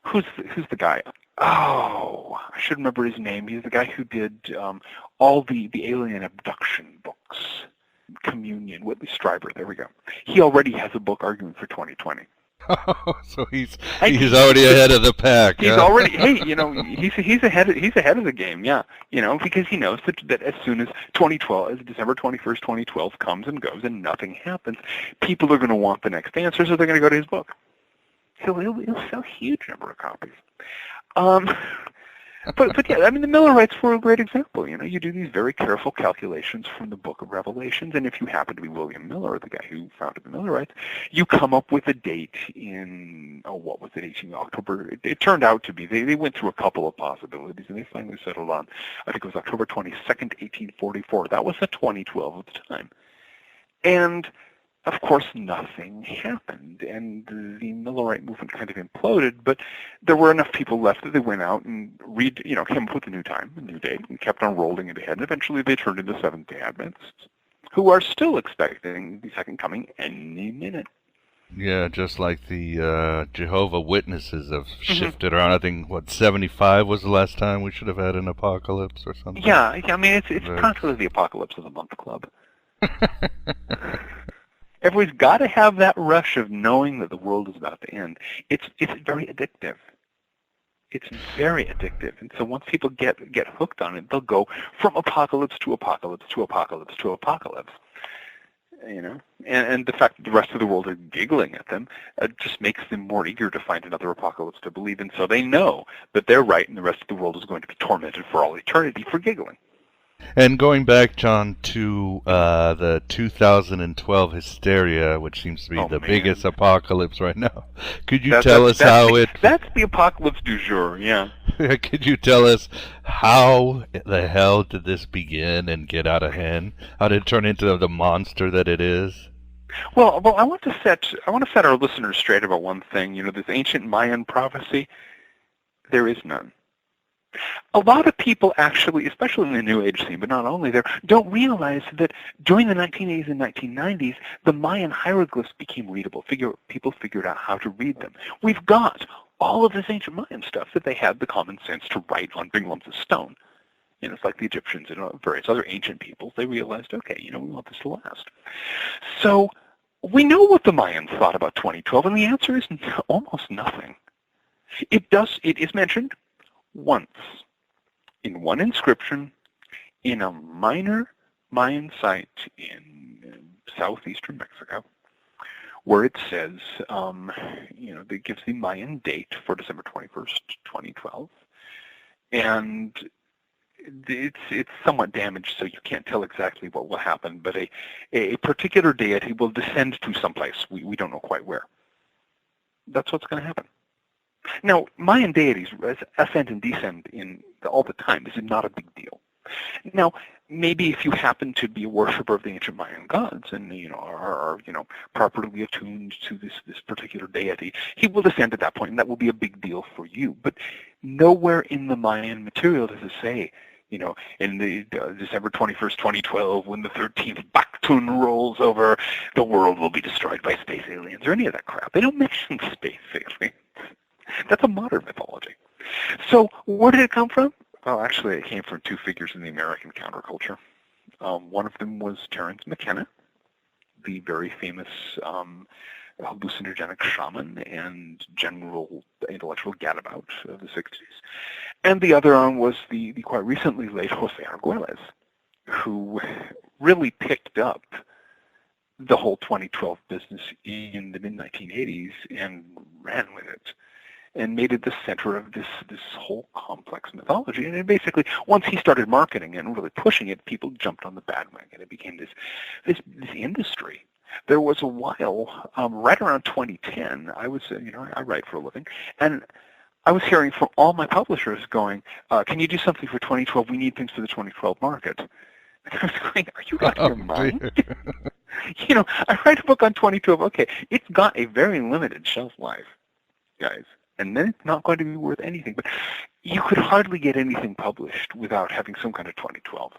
Who's the guy? Oh, I should remember his name. He's the guy who did all the alien abduction books. Communion, Whitley Strieber, there we go. He already has a book arguing for 2020. Oh, so he's already ahead of the pack. He's already, he's ahead of the game, yeah. Because he knows that as soon as December 21st, 2012 comes and goes and nothing happens, people are going to want the next answer, so they're going to go to his book. He'll sell a huge number of copies. But yeah, I mean, the Millerites were a great example. You do these very careful calculations from the Book of Revelations, and if you happen to be William Miller, the guy who founded the Millerites, you come up with a date in, what was it, 18 October? It turned out to be, they went through a couple of possibilities, and they finally settled on, I think it was October 22nd, 1844. That was the 2012 at the time. And of course, nothing happened, and the Millerite movement kind of imploded, but there were enough people left that they went out and came up with a new time, a new date, and kept on rolling it ahead, and eventually they turned into Seventh-day Adventists, who are still expecting the second coming any minute. Yeah, just like the Jehovah Witnesses have shifted around. I think, 75 was the last time we should have had an apocalypse or something? Yeah, I mean, it's practically the Apocalypse of the Month Club. Everybody's got to have that rush of knowing that the world is about to end. It's very addictive. It's very addictive. And so once people get hooked on it, they'll go from apocalypse to apocalypse to apocalypse to apocalypse. And the fact that the rest of the world are giggling at them just makes them more eager to find another apocalypse to believe in. So they know that they're right and the rest of the world is going to be tormented for all eternity for giggling. And going back, John, to the 2012 hysteria, which seems to be the biggest apocalypse right now, could you tell us how it... That's the apocalypse du jour, yeah. Could you tell us how the hell did this begin and get out of hand? How did it turn into the monster that it is? Well, I want to set our listeners straight about one thing. This ancient Mayan prophecy, there is none. A lot of people actually, especially in the New Age scene, but not only there, don't realize that during the 1980s and 1990s, the Mayan hieroglyphs became readable. People figured out how to read them. We've got all of this ancient Mayan stuff that they had the common sense to write on big lumps of stone. It's like the Egyptians and various other ancient peoples. They realized, okay, we want this to last. So we know what the Mayans thought about 2012, and the answer is almost nothing. It is mentioned once in one inscription in a minor Mayan site in southeastern Mexico, where it says, that gives the Mayan date for December 21st, 2012, and it's somewhat damaged, so you can't tell exactly what will happen, but a particular deity will descend to someplace. We don't know quite where. That's what's going to happen. Now, Mayan deities ascend and descend all the time. This is not a big deal. Now, maybe if you happen to be a worshiper of the ancient Mayan gods and are properly attuned to this particular deity, he will descend at that point, and that will be a big deal for you. But nowhere in the Mayan material does it say, in the December 21st, 2012, when the 13th Baktun rolls over, the world will be destroyed by space aliens, or any of that crap. They don't mention space aliens. That's a modern mythology. So where did it come from? Well, actually, it came from two figures in the American counterculture. One of them was Terence McKenna, the very famous hallucinogenic shaman and general intellectual gadabout of the 60s. And the other one was the quite recently late Jose Arguelles, who really picked up the whole 2012 business in the mid-1980s and ran with it, and made it the center of this whole complex mythology. And then basically, once he started marketing it and really pushing it, people jumped on the bandwagon. It became this industry. There was a while, right around 2010, I was, I write for a living, and I was hearing from all my publishers going, can you do something for 2012? We need things for the 2012 market. And I was going, are you out of your mind? I write a book on 2012. Okay, it's got a very limited shelf life, guys. And then it's not going to be worth anything. But you could hardly get anything published without having some kind of 2012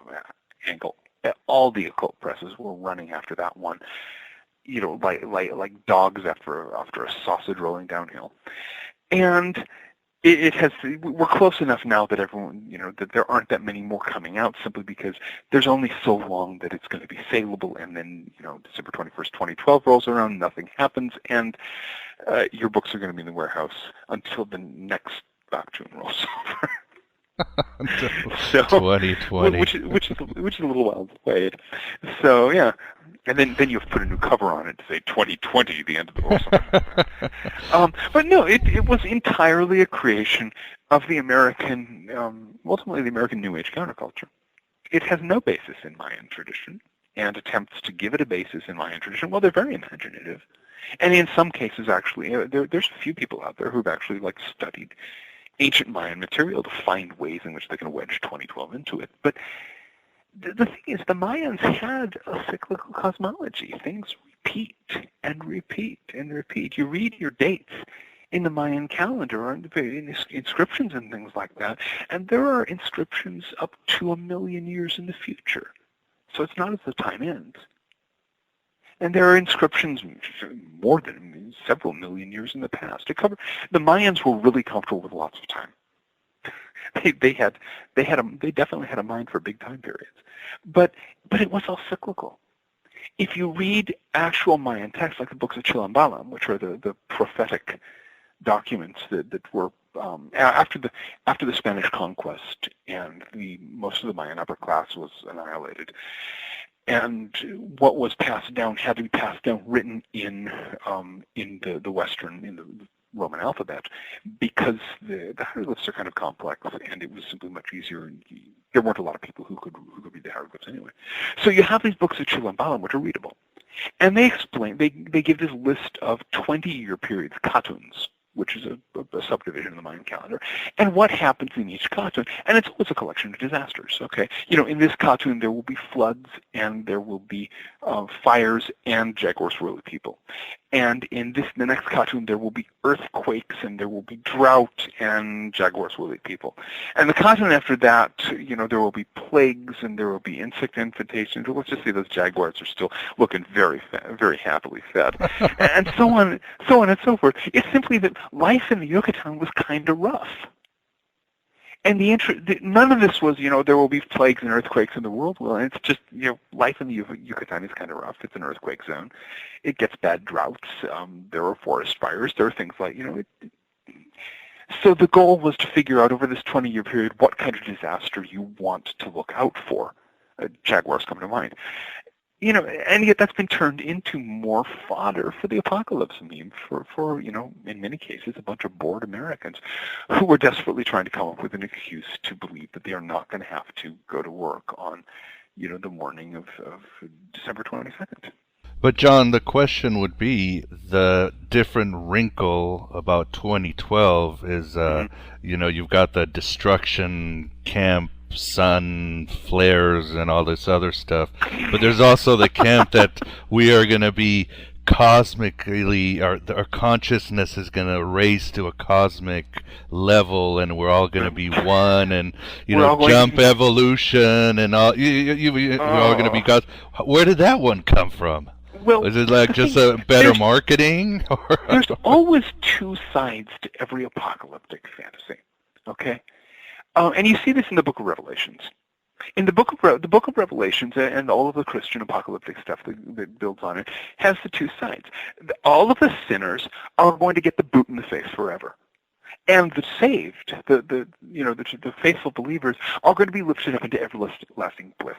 angle. All the occult presses were running after that one, like dogs after a sausage rolling downhill. And we're close enough now that everyone, that there aren't that many more coming out, simply because there's only so long that it's going to be saleable, and then, December 21st, 2012 rolls around, nothing happens, and your books are going to be in the warehouse until the next Baktun rolls over. So, 2020, which is a little while away. So yeah, and then you have to put a new cover on it to say 2020, the end of the world. But no, it was entirely a creation of the American, ultimately the American New Age counterculture. It has no basis in Mayan tradition, and attempts to give it a basis in Mayan tradition, well, they're very imaginative. And in some cases, actually, there's a few people out there who've actually studied ancient Mayan material to find ways in which they can wedge 2012 into it. But the thing is, the Mayans had a cyclical cosmology. Things repeat and repeat and repeat. You read your dates in the Mayan calendar or in inscriptions and things like that, and there are inscriptions up to 1 million years in the future. So it's not as the time ends. And there are inscriptions more than several million years in the past. The Mayans were really comfortable with lots of time. They definitely had a mind for big time periods. But it was all cyclical. If you read actual Mayan texts, like the books of Chilambalam, which are the prophetic documents that were after the Spanish conquest, and most of the Mayan upper class was annihilated, and what was passed down had to be passed down written in the Western, in the Roman alphabet, because the hieroglyphs are kind of complex, and it was simply much easier, and there weren't a lot of people who could read the hieroglyphs anyway. So you have these books of Chilambalam, which are readable, and they give this list of 20-year periods, katuns, which is a subdivision of the Mayan calendar, and what happens in each katun. And it's always a collection of disasters, okay? In this katun, there will be floods, and there will be fires, and Jaguars will eat people. And in the next katun, there will be earthquakes, and there will be drought, and Jaguars will eat people. And the katun after that, there will be plagues, and there will be insect infestations. Let's just say those Jaguars are still looking very, very happily fed, and so on and so forth. It's simply that life in the Yucatan was kind of rough. And none of this was, there will be plagues and earthquakes in the world. Well, it's just, life in the Yucatan is kind of rough. It's an earthquake zone. It gets bad droughts. There are forest fires. There are things like, So the goal was to figure out over this 20-year period what kind of disaster you want to look out for. Jaguars come to mind. And yet that's been turned into more fodder for the apocalypse meme for in many cases, a bunch of bored Americans who are desperately trying to come up with an excuse to believe that they are not going to have to go to work on, the morning of December 22nd. But John, the question would be, the different wrinkle about 2012 is, you've got the destruction camp, sun flares and all this other stuff, but there's also the camp that we are going to be cosmically, our consciousness is going to raise to a cosmic level, and we're all going to be one, and jump evolution and all. We're all going to be gods. Where did that one come from? Well, is it like just a better marketing? There's always two sides to every apocalyptic fantasy. Okay. And you see this in the Book of Revelations. In the Book of Revelations, and all of the Christian apocalyptic stuff that builds on it, has the two sides. All of the sinners are going to get the boot in the face forever, and the saved, the faithful believers, are going to be lifted up into everlasting bliss.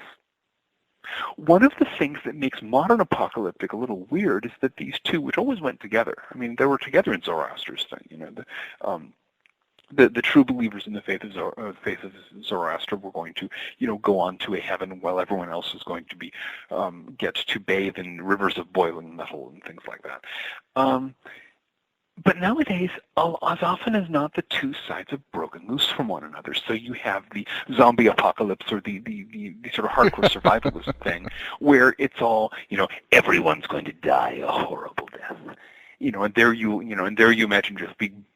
One of the things that makes modern apocalyptic a little weird is that these two, which always went together. I mean, they were together in Zoroaster's thing. The true believers in the faith of Zoroaster were going to, go on to a heaven, while everyone else is going to be get to bathe in rivers of boiling metal and things like that. But nowadays, as often as not, the two sides have broken loose from one another. So you have the zombie apocalypse, or the sort of hardcore survivalist thing, where it's all, everyone's going to die a horrible death. And there you imagine just being,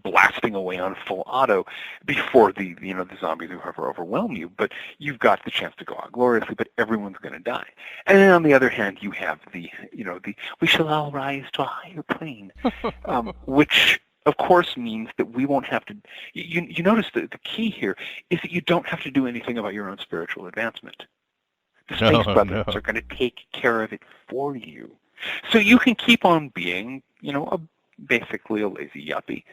blasting away on full auto before the zombies who ever overwhelm you, but you've got the chance to go out gloriously, but everyone's going to die. And then on the other hand, you have the we shall all rise to a higher plane, which of course means that we won't have to, you notice that the key here is that you don't have to do anything about your own spiritual advancement. The Space Brothers are going to take care of it for you. So you can keep on being, basically a lazy yuppie.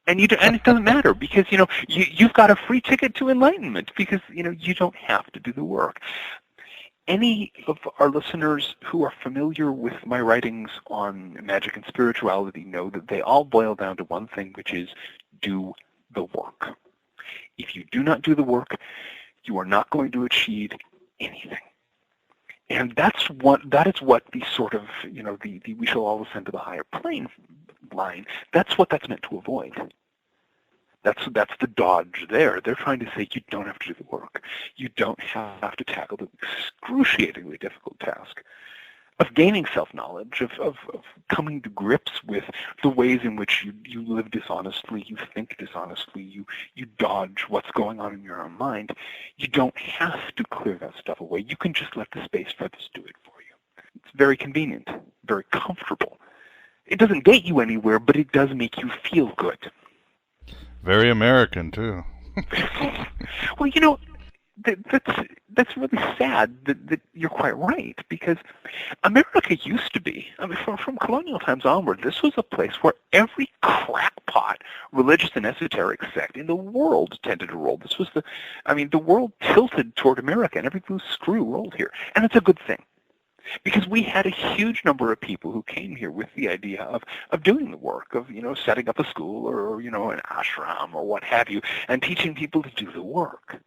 And it doesn't matter, because, you've got a free ticket to enlightenment, because, you don't have to do the work. Any of our listeners who are familiar with my writings on magic and spirituality know that they all boil down to one thing, which is do the work. If you do not do the work, you are not going to achieve anything. And that is what the sort of, the we shall all ascend to the higher plane line, that's what that's meant to avoid. That's the dodge there. They're trying to say you don't have to do the work. You don't have to tackle the excruciatingly difficult task gaining self-knowledge, of coming to grips with the ways in which you live dishonestly, you think dishonestly, you dodge what's going on in your own mind. You don't have to clear that stuff away. You can just let the space brothers do it for you. It's very convenient, very comfortable. It doesn't get you anywhere, but it does make you feel good. Very American, too. Well, that's really sad that you're quite right, because America used to be, from colonial times onward, this was a place where every crackpot religious and esoteric sect in the world tended to roll. This was the world tilted toward America, and every blue screw rolled here. And it's a good thing, because we had a huge number of people who came here with the idea of doing the work, of, setting up a school or an ashram or what have you, and teaching people to do the work.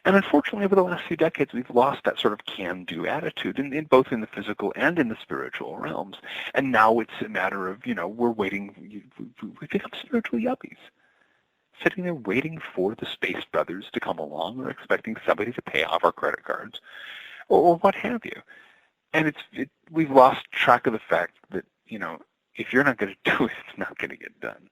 And unfortunately, over the last few decades, we've lost that sort of can-do attitude, in both in the physical and in the spiritual realms. And now it's a matter of, we're waiting, we become spiritual yuppies, sitting there waiting for the space brothers to come along, or expecting somebody to pay off our credit cards, or what have you. And we've lost track of the fact that, if you're not going to do it, it's not going to get done.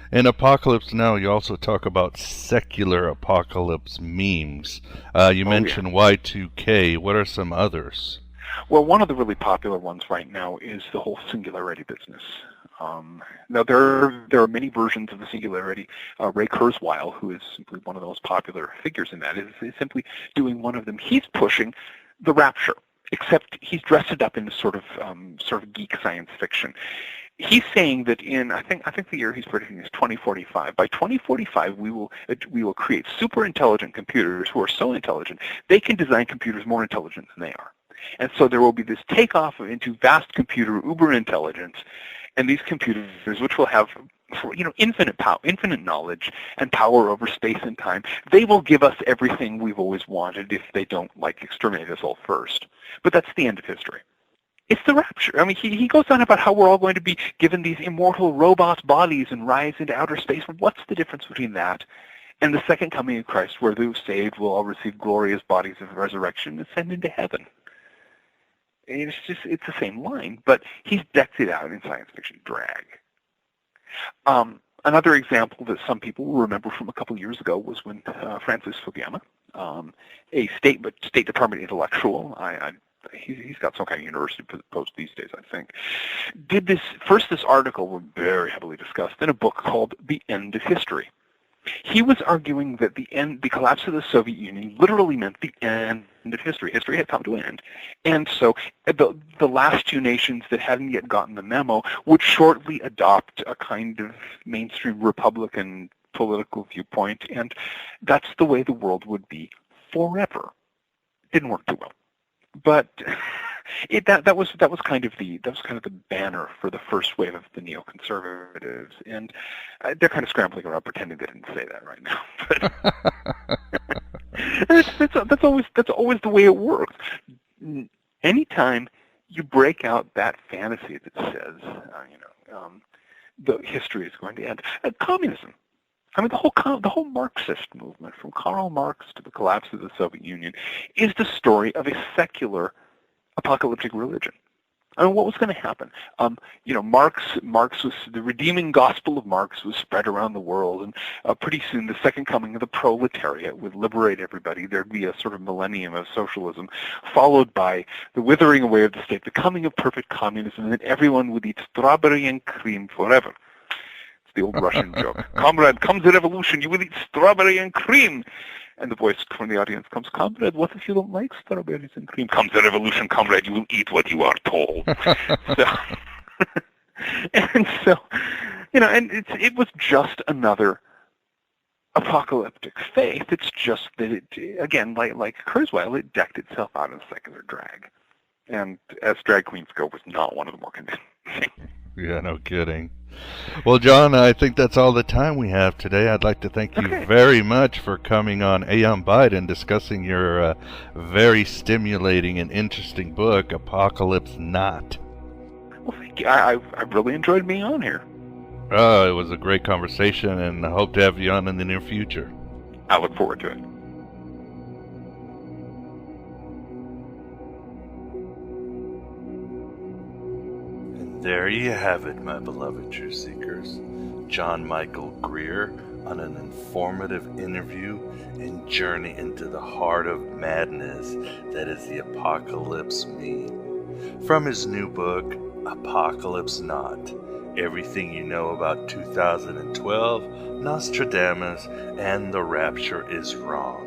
In Apocalypse Now, you also talk about secular apocalypse memes. You mentioned Y2K. What are some others? Well, one of the really popular ones right now is the whole singularity business. Now, there are many versions of the singularity. Ray Kurzweil, who is simply one of the most popular figures in that, is simply doing one of them. He's pushing the rapture, except he's dressed it up in a sort of geek science fiction. He's saying that I think the year he's predicting is 2045. By 2045, we will create super intelligent computers who are so intelligent they can design computers more intelligent than they are. And so there will be this takeoff into vast computer uber intelligence, and these computers, which will have infinite power, infinite knowledge and power over space and time, they will give us everything we've always wanted if they don't exterminate us all first. But that's the end of history. It's the rapture. He goes on about how we're all going to be given these immortal robot bodies and rise into outer space. What's the difference between that and the second coming of Christ, where the saved will all receive glorious bodies of resurrection and ascend into heaven? And it's the same line, but he's decked it out in science fiction drag. Another example that some people will remember from a couple years ago was when Francis Fukuyama, a State Department intellectual, he's got some kind of university post these days, I think, did this article was very heavily discussed in a book called The End of History. He was arguing that the collapse of the Soviet Union literally meant the end of history. History had come to an end. And so the last two nations that hadn't yet gotten the memo would shortly adopt a kind of mainstream Republican political viewpoint, and that's the way the world would be forever. Didn't work too well. But that was kind of the banner for the first wave of the neoconservatives, and they're kind of scrambling around pretending they didn't say that right now. But that's always the way it works. Anytime you break out that fantasy that says the history is going to end, communism. The whole Marxist movement, from Karl Marx to the collapse of the Soviet Union, is the story of a secular apocalyptic religion. What was going to happen? Marx was the redeeming gospel of Marx was spread around the world, and pretty soon the second coming of the proletariat would liberate everybody. There'd be a sort of millennium of socialism, followed by the withering away of the state, the coming of perfect communism, and then everyone would eat strawberry and cream forever. The old Russian joke. Comrade, comes the revolution, you will eat strawberry and cream. And the voice from the audience comes, Comrade, what if you don't like strawberries and cream? Comes the revolution, comrade, you will eat what you are told. And it was just another apocalyptic faith. It's just that it, again, like Kurzweil, it decked itself out in secular drag. And as drag queens go, was not one of the more convincing. Yeah, no kidding. Well, John, I think that's all the time we have today. I'd like to thank you very much for coming on Aeon Byte and discussing your very stimulating and interesting book, Apocalypse Not. Well, thank you. I really enjoyed being on here. It was a great conversation, and I hope to have you on in the near future. I look forward to it. There you have it, my beloved truth seekers. John Michael Greer on an informative interview and journey into the heart of madness that is the apocalypse meme. From his new book, Apocalypse Not, Everything You Know About 2012, Nostradamus, and the Rapture is Wrong.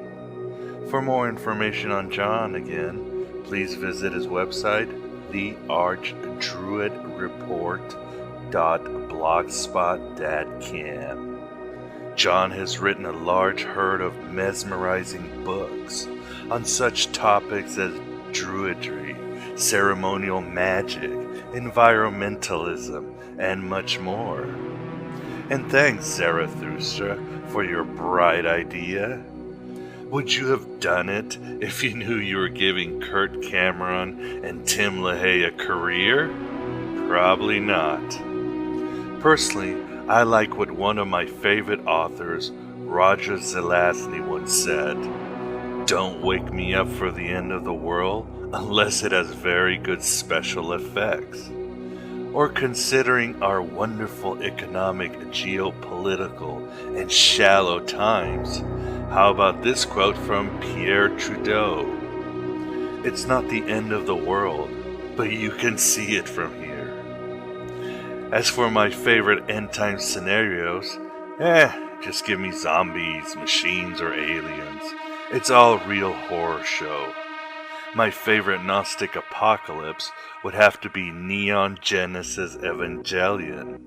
For more information on John, again, please visit his website, thearchdruidreport.blogspot.com. John has written a large herd of mesmerizing books on such topics as druidry, ceremonial magic, environmentalism, and much more. And thanks, Zarathustra, for your bright idea. Would you have done it if you knew you were giving Kurt Cameron and Tim LaHaye a career? Probably not. Personally, I like what one of my favorite authors, Roger Zelazny, once said. Don't wake me up for the end of the world unless it has very good special effects. Or considering our wonderful economic, geopolitical, and shallow times, how about this quote from Pierre Trudeau? It's not the end of the world, but you can see it from here. As for my favorite end-time scenarios, just give me zombies, machines, or aliens. It's all real horror show. My favorite Gnostic apocalypse would have to be Neon Genesis Evangelion.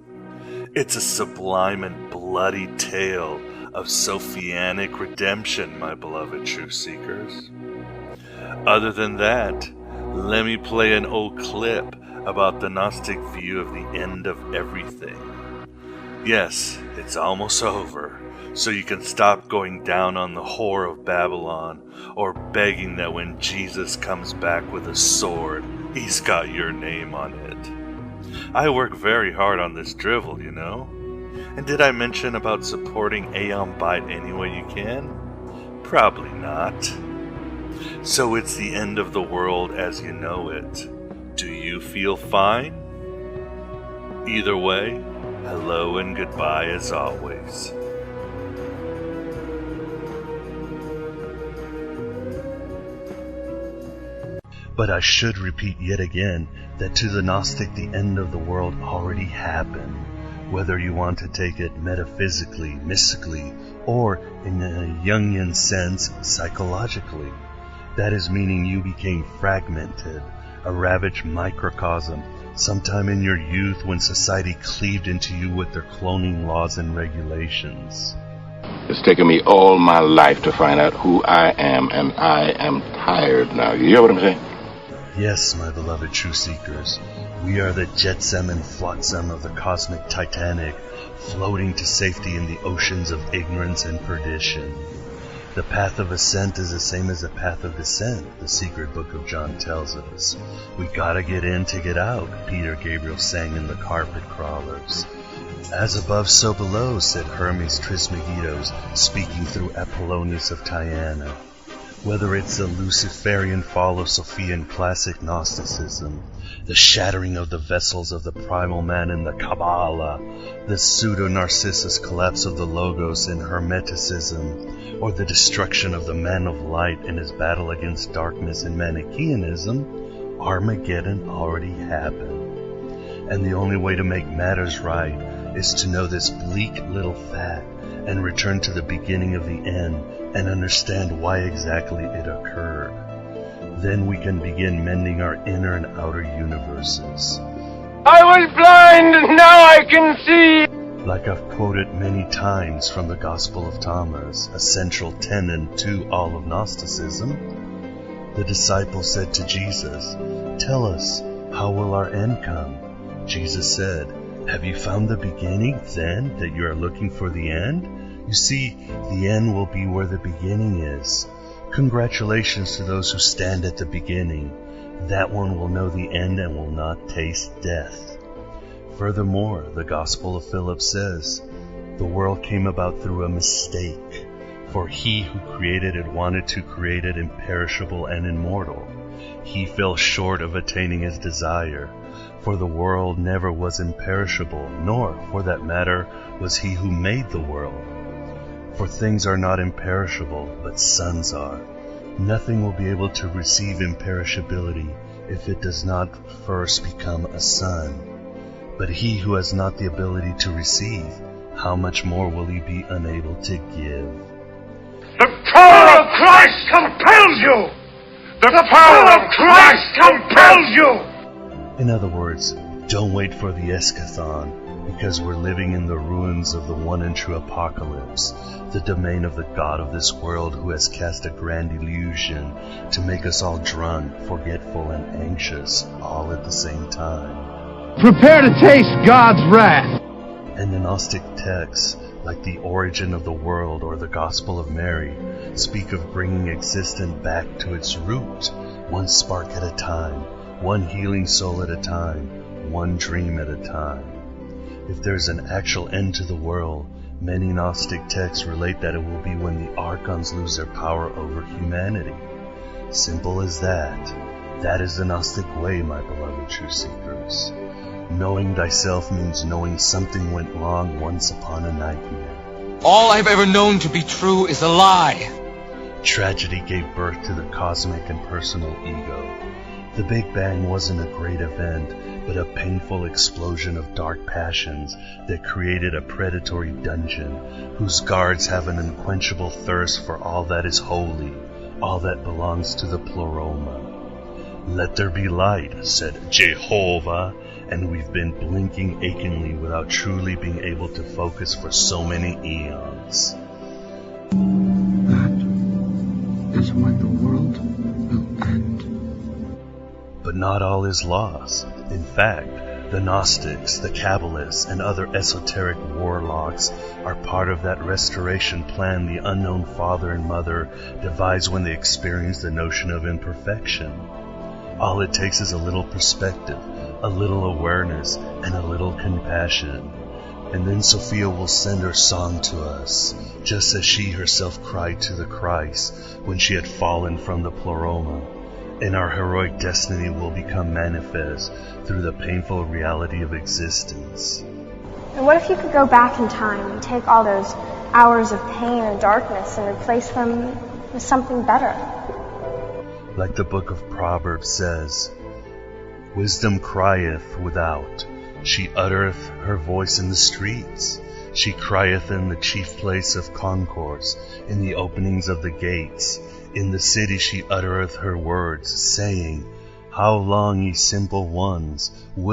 It's a sublime and bloody tale of Sophianic redemption, my beloved truth seekers. Other than that, let me play an old clip about the Gnostic view of the end of everything. Yes, it's almost over, so you can stop going down on the whore of Babylon or begging that when Jesus comes back with a sword, he's got your name on it. I work very hard on this drivel, you know. And did I mention about supporting Aeon Byte any way you can? Probably not. So it's the end of the world as you know it. Do you feel fine? Either way, hello and goodbye as always. But I should repeat yet again that to the Gnostic the end of the world already happened, whether you want to take it metaphysically, mystically, or in a Jungian sense, psychologically. That is meaning you became fragmented, a ravaged microcosm, sometime in your youth when society cleaved into you with their cloning laws and regulations. It's taken me all my life to find out who I am, and I am tired now. You hear what I'm saying? Yes, my beloved true seekers, we are the jetsam and flotsam of the cosmic Titanic, floating to safety in the oceans of ignorance and perdition. The path of ascent is the same as the path of descent, the secret book of John tells us. We gotta get in to get out, Peter Gabriel sang in the Carpet Crawlers. As above, so below, said Hermes Trismegistos, speaking through Apollonius of Tyana. Whether it's the Luciferian fall of Sophian classic Gnosticism, the shattering of the vessels of the primal man in the Kabbalah, the pseudo-Narcissus collapse of the Logos in Hermeticism, or the destruction of the man of light in his battle against darkness in Manichaeanism, Armageddon already happened. And the only way to make matters right is to know this bleak little fact and return to the beginning of the end and understand why exactly it occurred. Then we can begin mending our inner and outer universes. I was blind, now I can see! Like I've quoted many times from the Gospel of Thomas, a central tenet to all of Gnosticism, the disciple said to Jesus, "Tell us, how will our end come?" Jesus said, "Have you found the beginning, then, that you are looking for the end? You see, the end will be where the beginning is. Congratulations to those who stand at the beginning. That one will know the end and will not taste death." Furthermore, the Gospel of Philip says, "The world came about through a mistake, for he who created it wanted to create it imperishable and immortal. He fell short of attaining his desire, for the world never was imperishable, nor, for that matter, was he who made the world. For things are not imperishable, but suns are. Nothing will be able to receive imperishability if it does not first become a sun. But he who has not the ability to receive, how much more will he be unable to give? The power of Christ compels you! The power of Christ compels you! In other words, don't wait for the eschaton, because we're living in the ruins of the one and true apocalypse, the domain of the God of this world who has cast a grand illusion to make us all drunk, forgetful, and anxious, all at the same time. Prepare to taste God's wrath! And the Gnostic texts, like the origin of the world or the Gospel of Mary, speak of bringing existence back to its root, one spark at a time, one healing soul at a time, one dream at a time. If there's an actual end to the world, many Gnostic texts relate that it will be when the archons lose their power over humanity. Simple as that. That is the Gnostic way, my beloved true seekers. Knowing thyself means knowing something went wrong once upon a nightmare. All I've ever known to be true is a lie. Tragedy gave birth to the cosmic and personal ego. The Big Bang wasn't a great event, but a painful explosion of dark passions that created a predatory dungeon whose guards have an unquenchable thirst for all that is holy, all that belongs to the pleroma. Let there be light, said Jehovah, and we've been blinking achingly without truly being able to focus for so many eons. That is when the world will end. But not all is lost. In fact, the Gnostics, the Kabbalists, and other esoteric warlocks are part of that restoration plan the unknown father and mother devised when they experienced the notion of imperfection. All it takes is a little perspective, a little awareness, and a little compassion. And then Sophia will send her song to us, just as she herself cried to the Christ when she had fallen from the pleroma. And our heroic destiny will become manifest through the painful reality of existence. And what if you could go back in time and take all those hours of pain and darkness and replace them with something better? Like the book of Proverbs says, wisdom crieth without, she uttereth her voice in the streets. She crieth in the chief place of concourse, in the openings of the gates. In the city she uttereth her words, saying, how long, ye simple ones, will